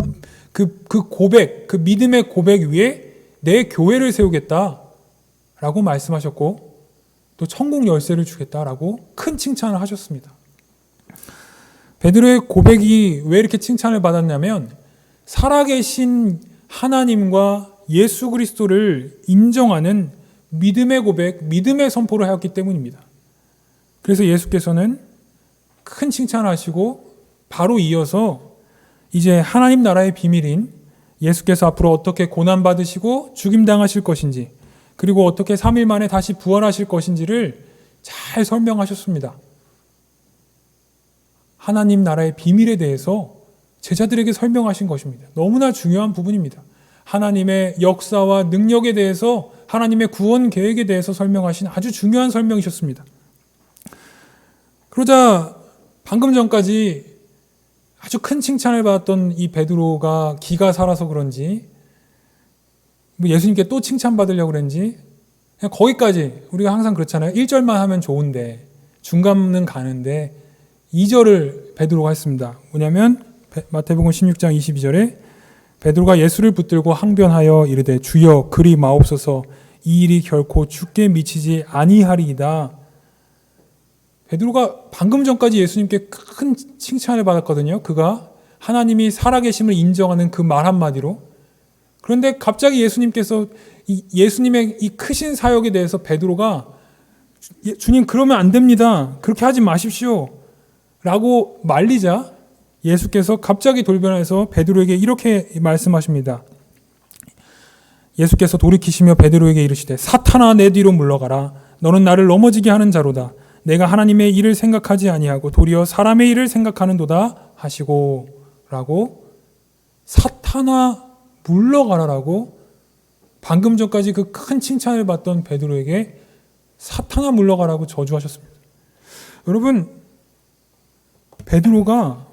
고백 그 믿음의 고백 위에 내 교회를 세우겠다라고 말씀하셨고 또 천국 열쇠를 주겠다라고 큰 칭찬을 하셨습니다. 베드로의 고백이 왜 이렇게 칭찬을 받았냐면 살아계신 하나님과 예수 그리스도를 인정하는 믿음의 고백, 믿음의 선포를 하였기 때문입니다. 그래서 예수께서는 큰 칭찬을 하시고 바로 이어서 이제 하나님 나라의 비밀인 예수께서 앞으로 어떻게 고난받으시고 죽임당하실 것인지 그리고 어떻게 3일 만에 다시 부활하실 것인지를 잘 설명하셨습니다. 하나님 나라의 비밀에 대해서 제자들에게 설명하신 것입니다. 너무나 중요한 부분입니다. 하나님의 역사와 능력에 대해서 하나님의 구원 계획에 대해서 설명하신 아주 중요한 설명이셨습니다. 그러자 방금 전까지 아주 큰 칭찬을 받았던 이 베드로가 기가 살아서 그런지 예수님께 또 칭찬받으려고 그런지 그냥 거기까지 우리가 항상 그렇잖아요. 1절만 하면 좋은데 중간은 가는데 2절을 베드로가 했습니다. 뭐냐면 마태복음 16장 22절에 베드로가 예수를 붙들고 항변하여 이르되 주여 그리 마옵소서 이 일이 결코 주께 미치지 아니하리이다. 베드로가 방금 전까지 예수님께 큰 칭찬을 받았거든요. 그가 하나님이 살아계심을 인정하는 그 말 한마디로. 그런데 갑자기 예수님께서 예수님의 이 크신 사역에 대해서 베드로가 주님 그러면 안 됩니다. 그렇게 하지 마십시오. 라고 말리자 예수께서 갑자기 돌변해서 베드로에게 이렇게 말씀하십니다. 예수께서 돌이키시며 베드로에게 이르시되 사탄아 내 뒤로 물러가라. 너는 나를 넘어지게 하는 자로다. 내가 하나님의 일을 생각하지 아니하고 도리어 사람의 일을 생각하는도다 하시고 라고 사탄아 물러가라라고 방금 전까지 그 큰 칭찬을 받던 베드로에게 사탄아 물러가라고 저주하셨습니다. 여러분 베드로가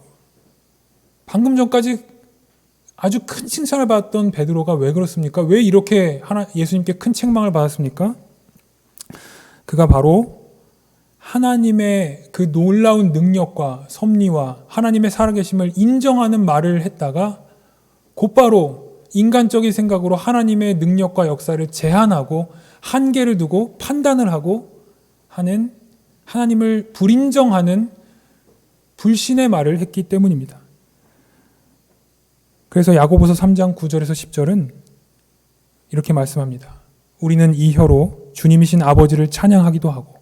방금 전까지 아주 큰 칭찬을 받았던 베드로가 왜 그렇습니까? 왜 이렇게 예수님께 큰 책망을 받았습니까? 그가 바로 하나님의 그 놀라운 능력과 섭리와 하나님의 살아계심을 인정하는 말을 했다가 곧바로 인간적인 생각으로 하나님의 능력과 역사를 제한하고 한계를 두고 판단을 하고 하는 하나님을 불인정하는 불신의 말을 했기 때문입니다. 그래서 야고보서 3장 9절에서 10절은 이렇게 말씀합니다. 우리는 이 혀로 주님이신 아버지를 찬양하기도 하고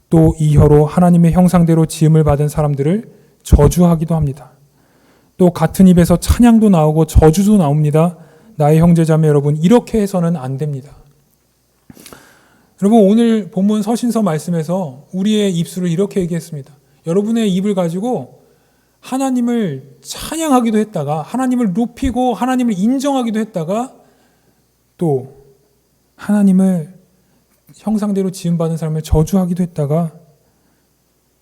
또 이 혀로 하나님의 형상대로 지음을 받은 사람들을 저주하기도 합니다. 또 같은 입에서 찬양도 나오고 저주도 나옵니다. 나의 형제자매 여러분 이렇게 해서는 안 됩니다. 여러분 오늘 본문 서신서 말씀에서 우리의 입술을 이렇게 얘기했습니다. 여러분의 입을 가지고 하나님을 찬양하기도 했다가 하나님을 높이고 하나님을 인정하기도 했다가 또 하나님을 형상대로 지음받은 사람을 저주하기도 했다가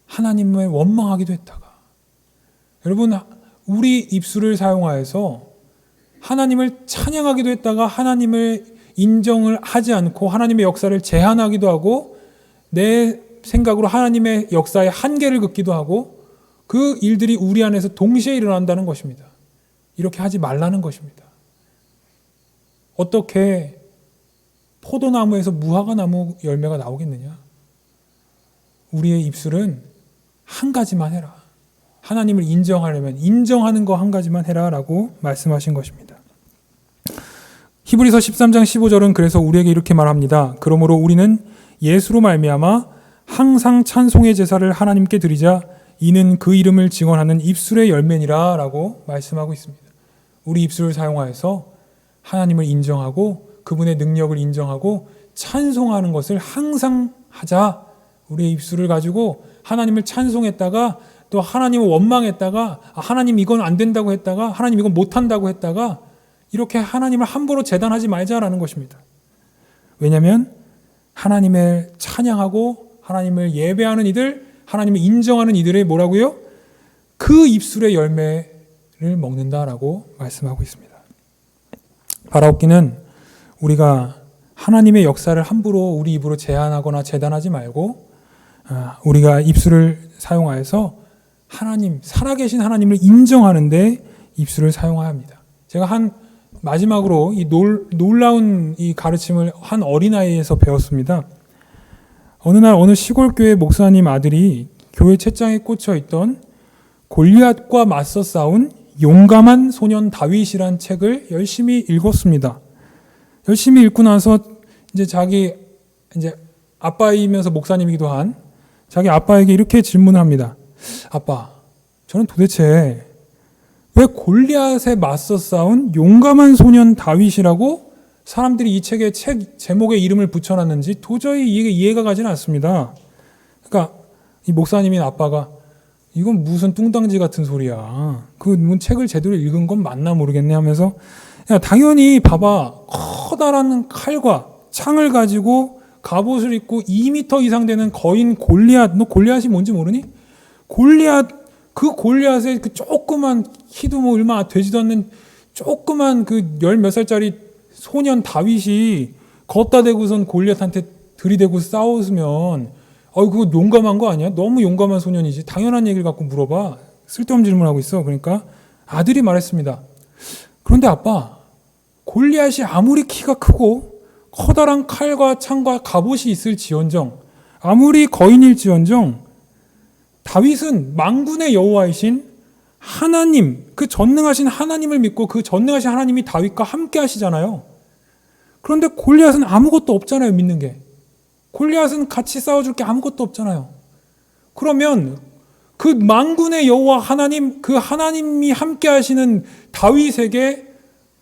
하나님을 원망하기도 했다가 여러분 우리 입술을 사용하여서 하나님을 찬양하기도 했다가 하나님을 인정을 하지 않고 하나님의 역사를 제한하기도 하고 내 생각으로 하나님의 역사의 한계를 긋기도 하고 그 일들이 우리 안에서 동시에 일어난다는 것입니다. 이렇게 하지 말라는 것입니다. 어떻게 포도나무에서 무화과나무 열매가 나오겠느냐? 우리의 입술은 한 가지만 해라. 하나님을 인정하려면 인정하는 거 한 가지만 해라 라고 말씀하신 것입니다. 히브리서 13장 15절은 그래서 우리에게 이렇게 말합니다. 그러므로 우리는 예수로 말미암아 항상 찬송의 제사를 하나님께 드리자 이는 그 이름을 증언하는 입술의 열매니라 라고 말씀하고 있습니다. 우리 입술을 사용하여서 하나님을 인정하고 그분의 능력을 인정하고 찬송하는 것을 항상 하자. 우리의 입술을 가지고 하나님을 찬송했다가 또 하나님을 원망했다가 하나님 이건 안 된다고 했다가 하나님 이건 못한다고 했다가 이렇게 하나님을 함부로 재단하지 말자라는 것입니다. 왜냐하면 하나님을 찬양하고 하나님을 예배하는 이들, 하나님을 인정하는 이들의 뭐라고요? 그 입술의 열매를 먹는다라고 말씀하고 있습니다. 바라옵기는 우리가 하나님의 역사를 함부로 우리 입으로 제한하거나 재단하지 말고 우리가 입술을 사용하여서 하나님, 살아계신 하나님을 인정하는데 입술을 사용해야 합니다. 제가 마지막으로 이 놀라운 이 가르침을 한 어린아이에서 배웠습니다. 어느 날 어느 시골교회 목사님 아들이 교회 채장에 꽂혀 있던 골리앗과 맞서 싸운 용감한 소년 다윗이란 책을 열심히 읽었습니다. 열심히 읽고 나서 자기 아빠이면서 목사님이기도 한 자기 아빠에게 이렇게 질문을 합니다. 아빠, 저는 도대체 왜 골리앗에 맞서 싸운 용감한 소년 다윗이라고 사람들이 이 책에 책 제목에 이름을 붙여놨는지 도저히 이해가 가지는 않습니다. 그러니까 이 목사님인 아빠가 이건 무슨 뚱땅지 같은 소리야. 그 책을 제대로 읽은 건 맞나 모르겠네 하면서 야, 당연히 봐봐. 커다란 칼과 창을 가지고 갑옷을 입고 2m 이상 되는 거인 골리앗. 너 골리앗이 뭔지 모르니? 그 골리앗의 그 조그만 키도 뭐 얼마 되지도 않는 조그만 그 열 몇 살짜리 소년 다윗이 걷다 대고선 골리앗한테 들이대고 싸웠으면 그거 용감한 거 아니야? 너무 용감한 소년이지. 당연한 얘기를 갖고 물어봐. 쓸데없는 질문하고 있어. 그러니까 아들이 말했습니다. 그런데 아빠, 골리앗이 아무리 키가 크고 커다란 칼과 창과 갑옷이 있을지언정 아무리 거인일지언정 다윗은 만군의 여호와이신 하나님, 그 전능하신 하나님을 믿고 그 전능하신 하나님이 다윗과 함께 하시잖아요. 그런데 골리앗은 아무것도 없잖아요, 믿는 게. 골리앗은 같이 싸워줄 게 아무것도 없잖아요. 그러면 그 만군의 여호와 하나님, 그 하나님이 함께 하시는 다윗에게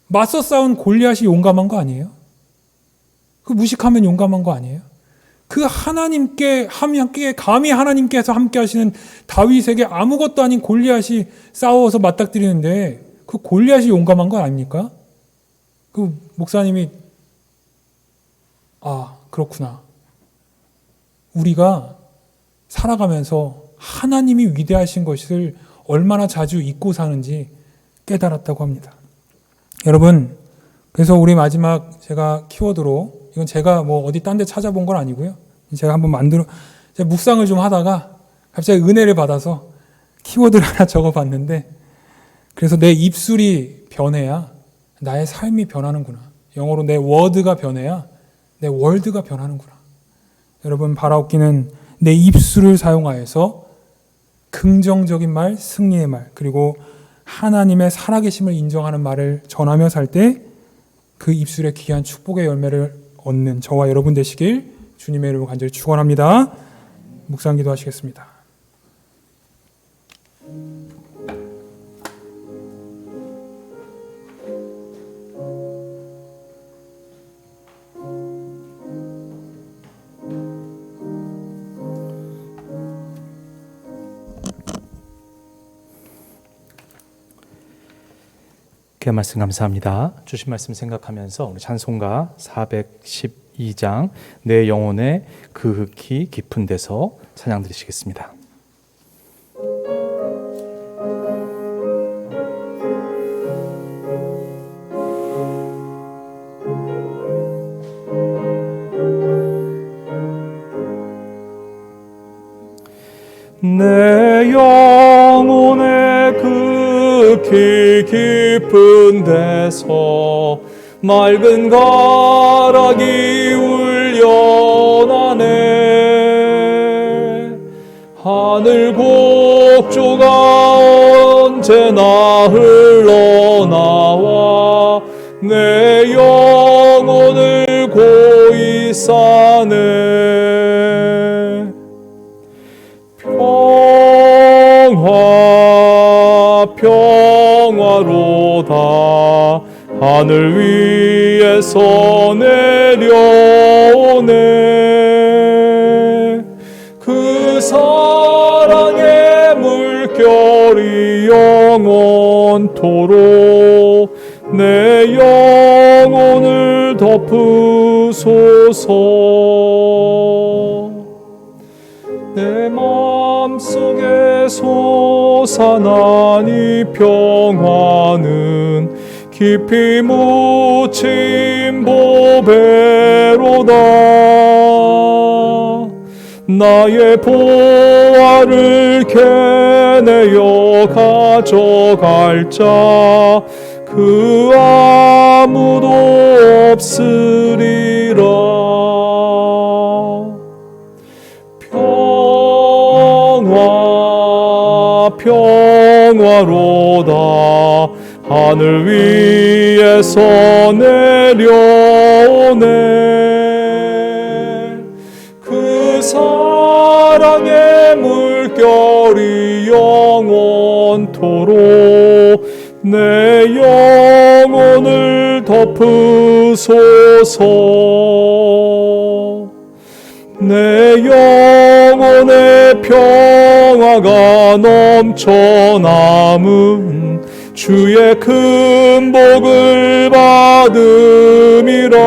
맞서 싸운 골리앗이 용감한 거 아니에요? 그 무식하면 용감한 거 아니에요? 그 하나님께 함께 감히 하나님께서 함께 하시는 다윗에게 아무것도 아닌 골리앗이 싸워서 맞닥뜨리는데 그 골리앗이 용감한 거 아닙니까? 그 목사님이 그렇구나. 우리가 살아가면서 하나님이 위대하신 것을 얼마나 자주 잊고 사는지 깨달았다고 합니다. 여러분, 그래서 우리 마지막 제가 키워드로 이건 제가 뭐 어디 딴 데 찾아본 건 아니고요. 제가 한번 제가 묵상을 좀 하다가 갑자기 은혜를 받아서 키워드를 하나 적어봤는데 그래서 내 입술이 변해야 나의 삶이 변하는구나. 영어로 내 워드가 변해야 내 월드가 변하는구나. 여러분, 바라옵기는 내 입술을 사용하여서 긍정적인 말, 승리의 말, 그리고 하나님의 살아계심을 인정하는 말을 전하며 살 때 그 입술에 귀한 축복의 열매를 얻는 저와 여러분 되시길 주님의 이름으로 간절히 축원합니다. 묵상 기도하시겠습니다. 그 말씀 감사합니다. 주신 말씀 생각하면서 우리 찬송가 412장 내 영혼의 그윽히 깊은 데서 찬양 드리시겠습니다. 깊은 데서 맑은 가락이 울려나네. 하늘 곡조가 언제나 흘러나와 내 영혼을 고이 싸네. 평화로다 하늘 위에서 내려오네. 그 사랑의 물결이 영원토록 내 영혼을 덮으소서. 내 마음속에 솟아난 이 평화는 깊이 묻힌 보배로다. 나의 보화를 캐내어 가져갈 자 그 아무도 없으리라. 평화로다 하늘 위에서 내려오네. 그 사랑의 물결이 영원토록 내 영혼을 덮으소서. 내 영혼의 평화가 넘쳐남은 주의 큰 복을 받음이라.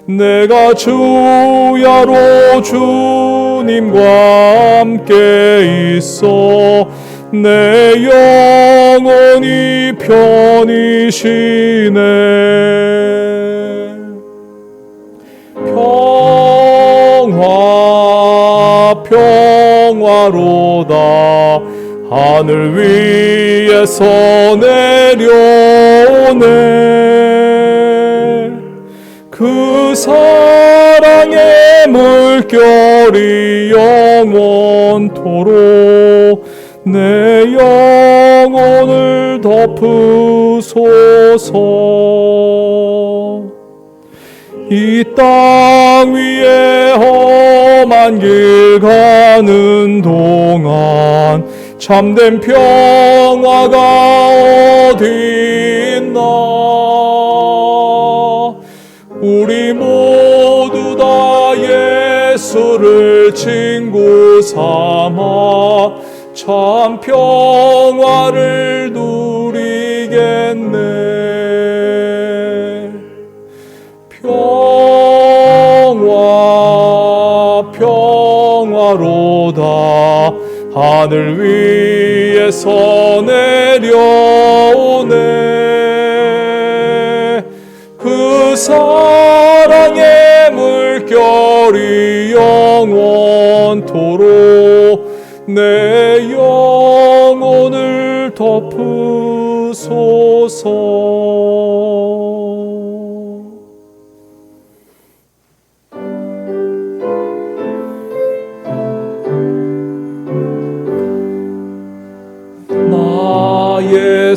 내가 주야로 주님과 함께 있어 내 영혼이 편이시네. 평화로다 하늘 위에서 내려오네. 그 사랑의 물결이 영원토록 내 영혼을 덮으소서. 이 땅 위에 험한 길 가는 동안 참된 평화가 어디 있나. 우리 모두 다 예수를 친구 삼아 참 평화를 누리겠네. 평화로다 하늘 위에서 내려오네. 그 사랑의 물결이 영원토록 내 영혼을 덮으소서. 나의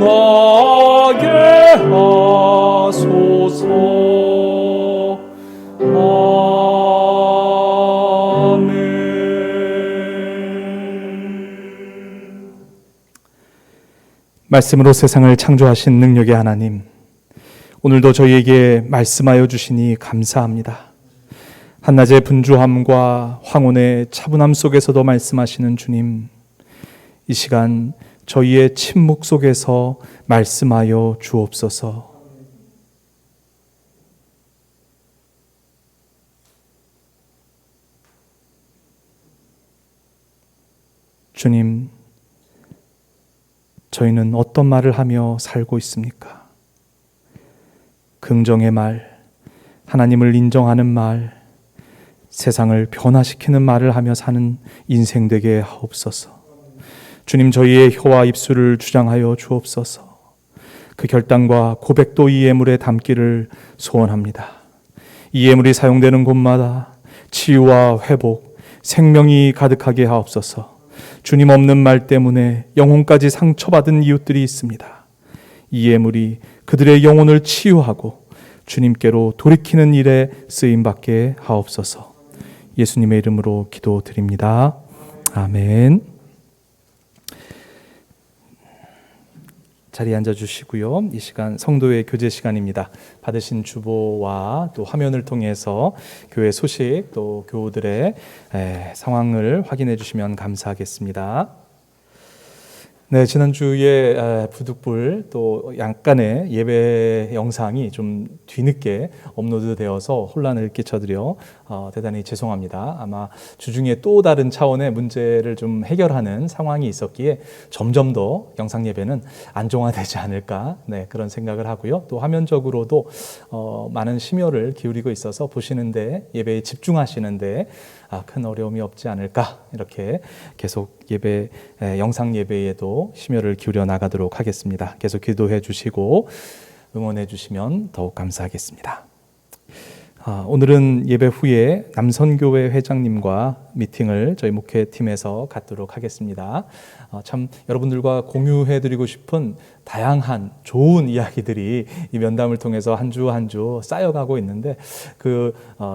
찬송하게 하소서. 말씀으로 세상을 창조하신 능력의 하나님, 오늘도 저희에게 말씀하여 주시니 감사합니다. 한낮의 분주함과 황혼의 차분함 속에서도 말씀하시는 주님, 이 시간 저희의 침묵 속에서 말씀하여 주옵소서. 주님, 저희는 어떤 말을 하며 살고 있습니까? 긍정의 말, 하나님을 인정하는 말, 세상을 변화시키는 말을 하며 사는 인생 되게 하옵소서. 주님, 저희의 혀와 입술을 주장하여 주옵소서. 그 결단과 고백도 이 예물에 담기를 소원합니다. 이 예물이 사용되는 곳마다 치유와 회복, 생명이 가득하게 하옵소서. 주님 없는 말 때문에 영혼까지 상처받은 이웃들이 있습니다. 이 예물이 그들의 영혼을 치유하고 주님께로 돌이키는 일에 쓰임받게 하옵소서. 예수님의 이름으로 기도드립니다. 아멘. 자리에 앉아주시고요. 이 시간 성도의 교제 시간입니다. 받으신 주보와 또 화면을 통해서 교회 소식 또 교우들의 상황을 확인해 주시면 감사하겠습니다. 네, 지난주에 부득불 또 약간의 예배 영상이 좀 뒤늦게 업로드되어서 혼란을 끼쳐드려 대단히 죄송합니다. 아마 주중에 또 다른 차원의 문제를 좀 해결하는 상황이 있었기에 점점 더 영상 예배는 안정화되지 않을까, 네, 그런 생각을 하고요. 또 화면적으로도 많은 심혈을 기울이고 있어서 보시는데 예배에 집중하시는데 큰 어려움이 없지 않을까, 이렇게 계속 예배, 영상 예배에도 심혈을 기울여 나가도록 하겠습니다. 계속 기도해 주시고 응원해 주시면 더욱 감사하겠습니다. 오늘은 예배 후에 남선교회 회장님과 미팅을 저희 목회팀에서 갖도록 하겠습니다. 참 여러분들과 공유해드리고 싶은 다양한 좋은 이야기들이 이 면담을 통해서 한 주 한 주 쌓여가고 있는데 그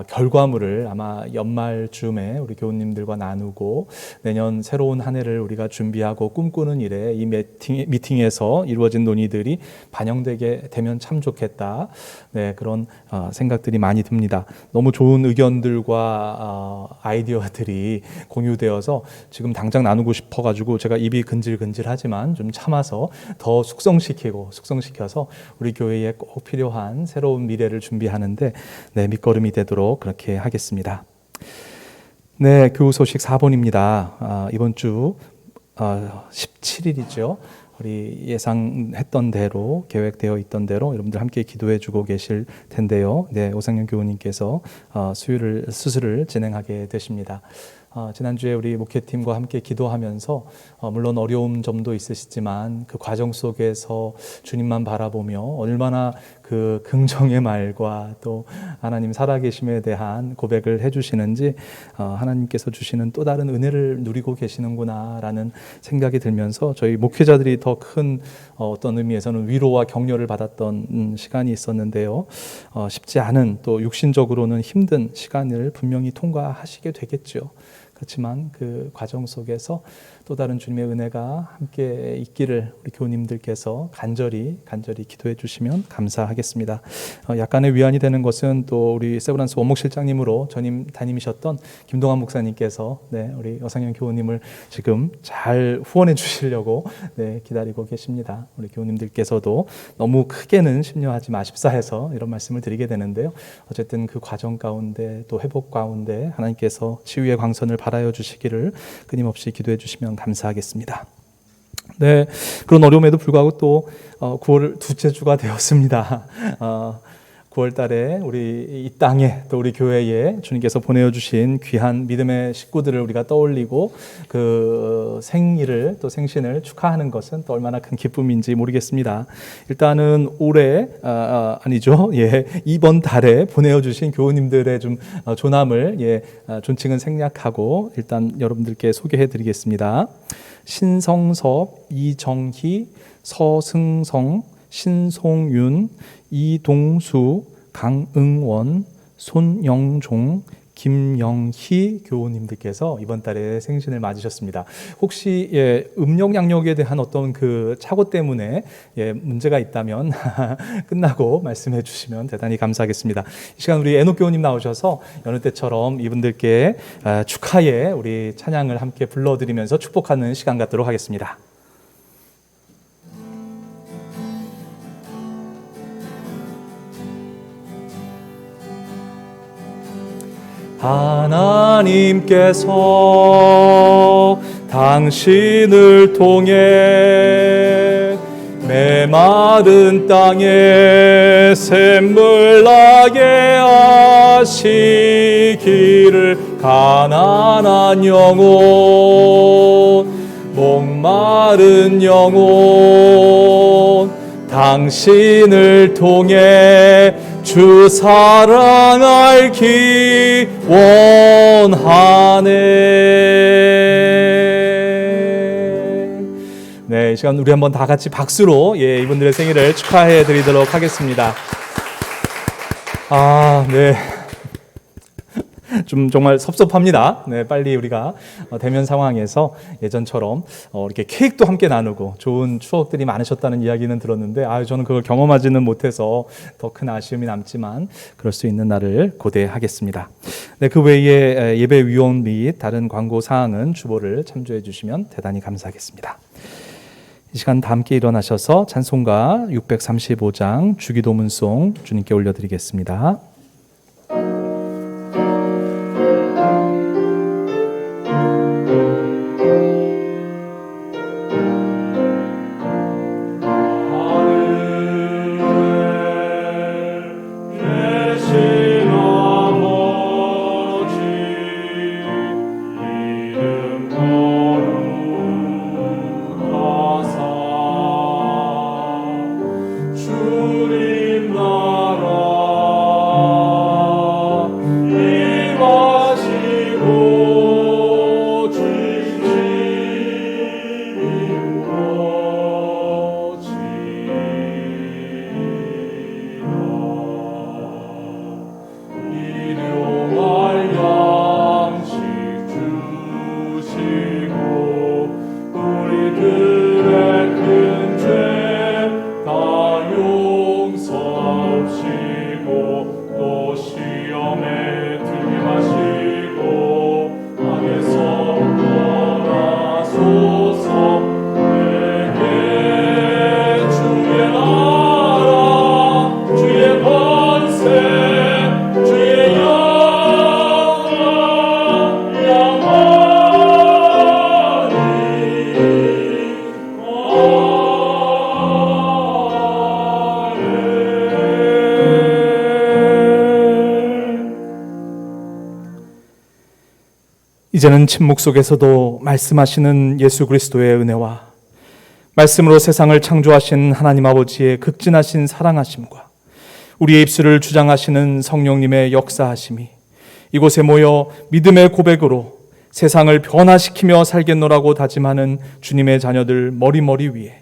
결과물을 아마 연말쯤에 우리 교우님들과 나누고 내년 새로운 한 해를 우리가 준비하고 꿈꾸는 일에 이 미팅에서 이루어진 논의들이 반영되게 되면 참 좋겠다. 네, 그런 생각들이 많이 듭니다. 너무 좋은 의견들과 아이디어들이 공유되어서 지금 당장 나누고 싶어가지고 제가 입이 근질근질하지만 좀 참아서 더 숙성시켜서 우리 교회에 꼭 필요한 새로운 미래를 준비하는데 네, 밑거름이 되도록 그렇게 하겠습니다. 네, 교우 소식 4번입니다. 이번 주 17일이죠. 우리 예상했던 대로 계획되어 있던 대로 여러분들 함께 기도해 주고 계실 텐데요. 네, 오상영 교우님께서 수술을 진행하게 되십니다. 지난주에 우리 목회팀과 함께 기도하면서 물론 어려운 점도 있으시지만 그 과정 속에서 주님만 바라보며 얼마나 그 긍정의 말과 또 하나님 살아계심에 대한 고백을 해주시는지 하나님께서 주시는 또 다른 은혜를 누리고 계시는구나라는 생각이 들면서 저희 목회자들이 더 큰 어떤 의미에서는 위로와 격려를 받았던 시간이 있었는데요. 쉽지 않은 또 육신적으로는 힘든 시간을 분명히 통과하시게 되겠죠. 그렇지만 그 과정 속에서 또 다른 주님의 은혜가 함께 있기를 우리 교우님들께서 간절히 기도해 주시면 감사하겠습니다. 약간의 위안이 되는 것은 또 우리 세브란스 원목실장님으로 전임 담임이셨던 김동환 목사님께서 네, 우리 여상현 교우님을 지금 잘 후원해 주시려고 네, 기다리고 계십니다. 우리 교우님들께서도 너무 크게는 심려하지 마십사 해서 이런 말씀을 드리게 되는데요. 어쨌든 그 과정 가운데 또 회복 가운데 하나님께서 치유의 광선을 발하여 주시기를 끊임없이 기도해 주시면 감사하겠습니다. 네, 그런 어려움에도 불구하고 또 9월 둘째 주가 되었습니다. 9월 달에 우리 이 땅에 또 우리 교회에 주님께서 보내주신 귀한 믿음의 식구들을 우리가 떠올리고 그 생일을 또 생신을 축하하는 것은 또 얼마나 큰 기쁨인지 모르겠습니다. 일단은 올해 아니죠. 예, 이번 달에 보내주신 교우님들의 좀 조남을 존칭은 생략하고 일단 여러분들께 소개해드리겠습니다. 신성섭, 이정희, 서승성, 신송윤, 이동수, 강응원, 손영종, 김영희 교우님들께서 이번 달에 생신을 맞으셨습니다. 혹시 음력 양력에 대한 어떤 그 착오 때문에 문제가 있다면 끝나고 말씀해 주시면 대단히 감사하겠습니다. 이 시간 우리 애녹 교우님 나오셔서 여느 때처럼 이분들께 축하의 우리 찬양을 함께 불러드리면서 축복하는 시간 갖도록 하겠습니다. 하나님께서 당신을 통해 메마른 땅에 샘물 나게 하시기를 가난한 영혼 목마른 영혼 당신을 통해 주 사랑 알기 원하네. 네, 이 시간 우리 한번 다 같이 박수로 이분들의 생일을 축하해 드리도록 하겠습니다. 네. 좀 정말 섭섭합니다. 네, 빨리 우리가 대면 상황에서 예전처럼 이렇게 케이크도 함께 나누고 좋은 추억들이 많으셨다는 이야기는 들었는데 저는 그걸 경험하지는 못해서 더 큰 아쉬움이 남지만 그럴 수 있는 날을 고대하겠습니다. 네, 그 외에 예배 위원 및 다른 광고 사항은 주보를 참조해 주시면 대단히 감사하겠습니다. 이 시간 다 함께 일어나셔서 찬송가 635장 주기도문송 주님께 올려드리겠습니다. 이제는 침묵 속에서도 말씀하시는 예수 그리스도의 은혜와 말씀으로 세상을 창조하신 하나님 아버지의 극진하신 사랑하심과 우리의 입술을 주장하시는 성령님의 역사하심이 이곳에 모여 믿음의 고백으로 세상을 변화시키며 살겠노라고 다짐하는 주님의 자녀들 머리머리 위에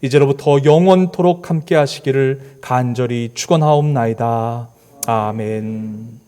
이제로부터 영원토록 함께 하시기를 간절히 축원하옵나이다. 아멘.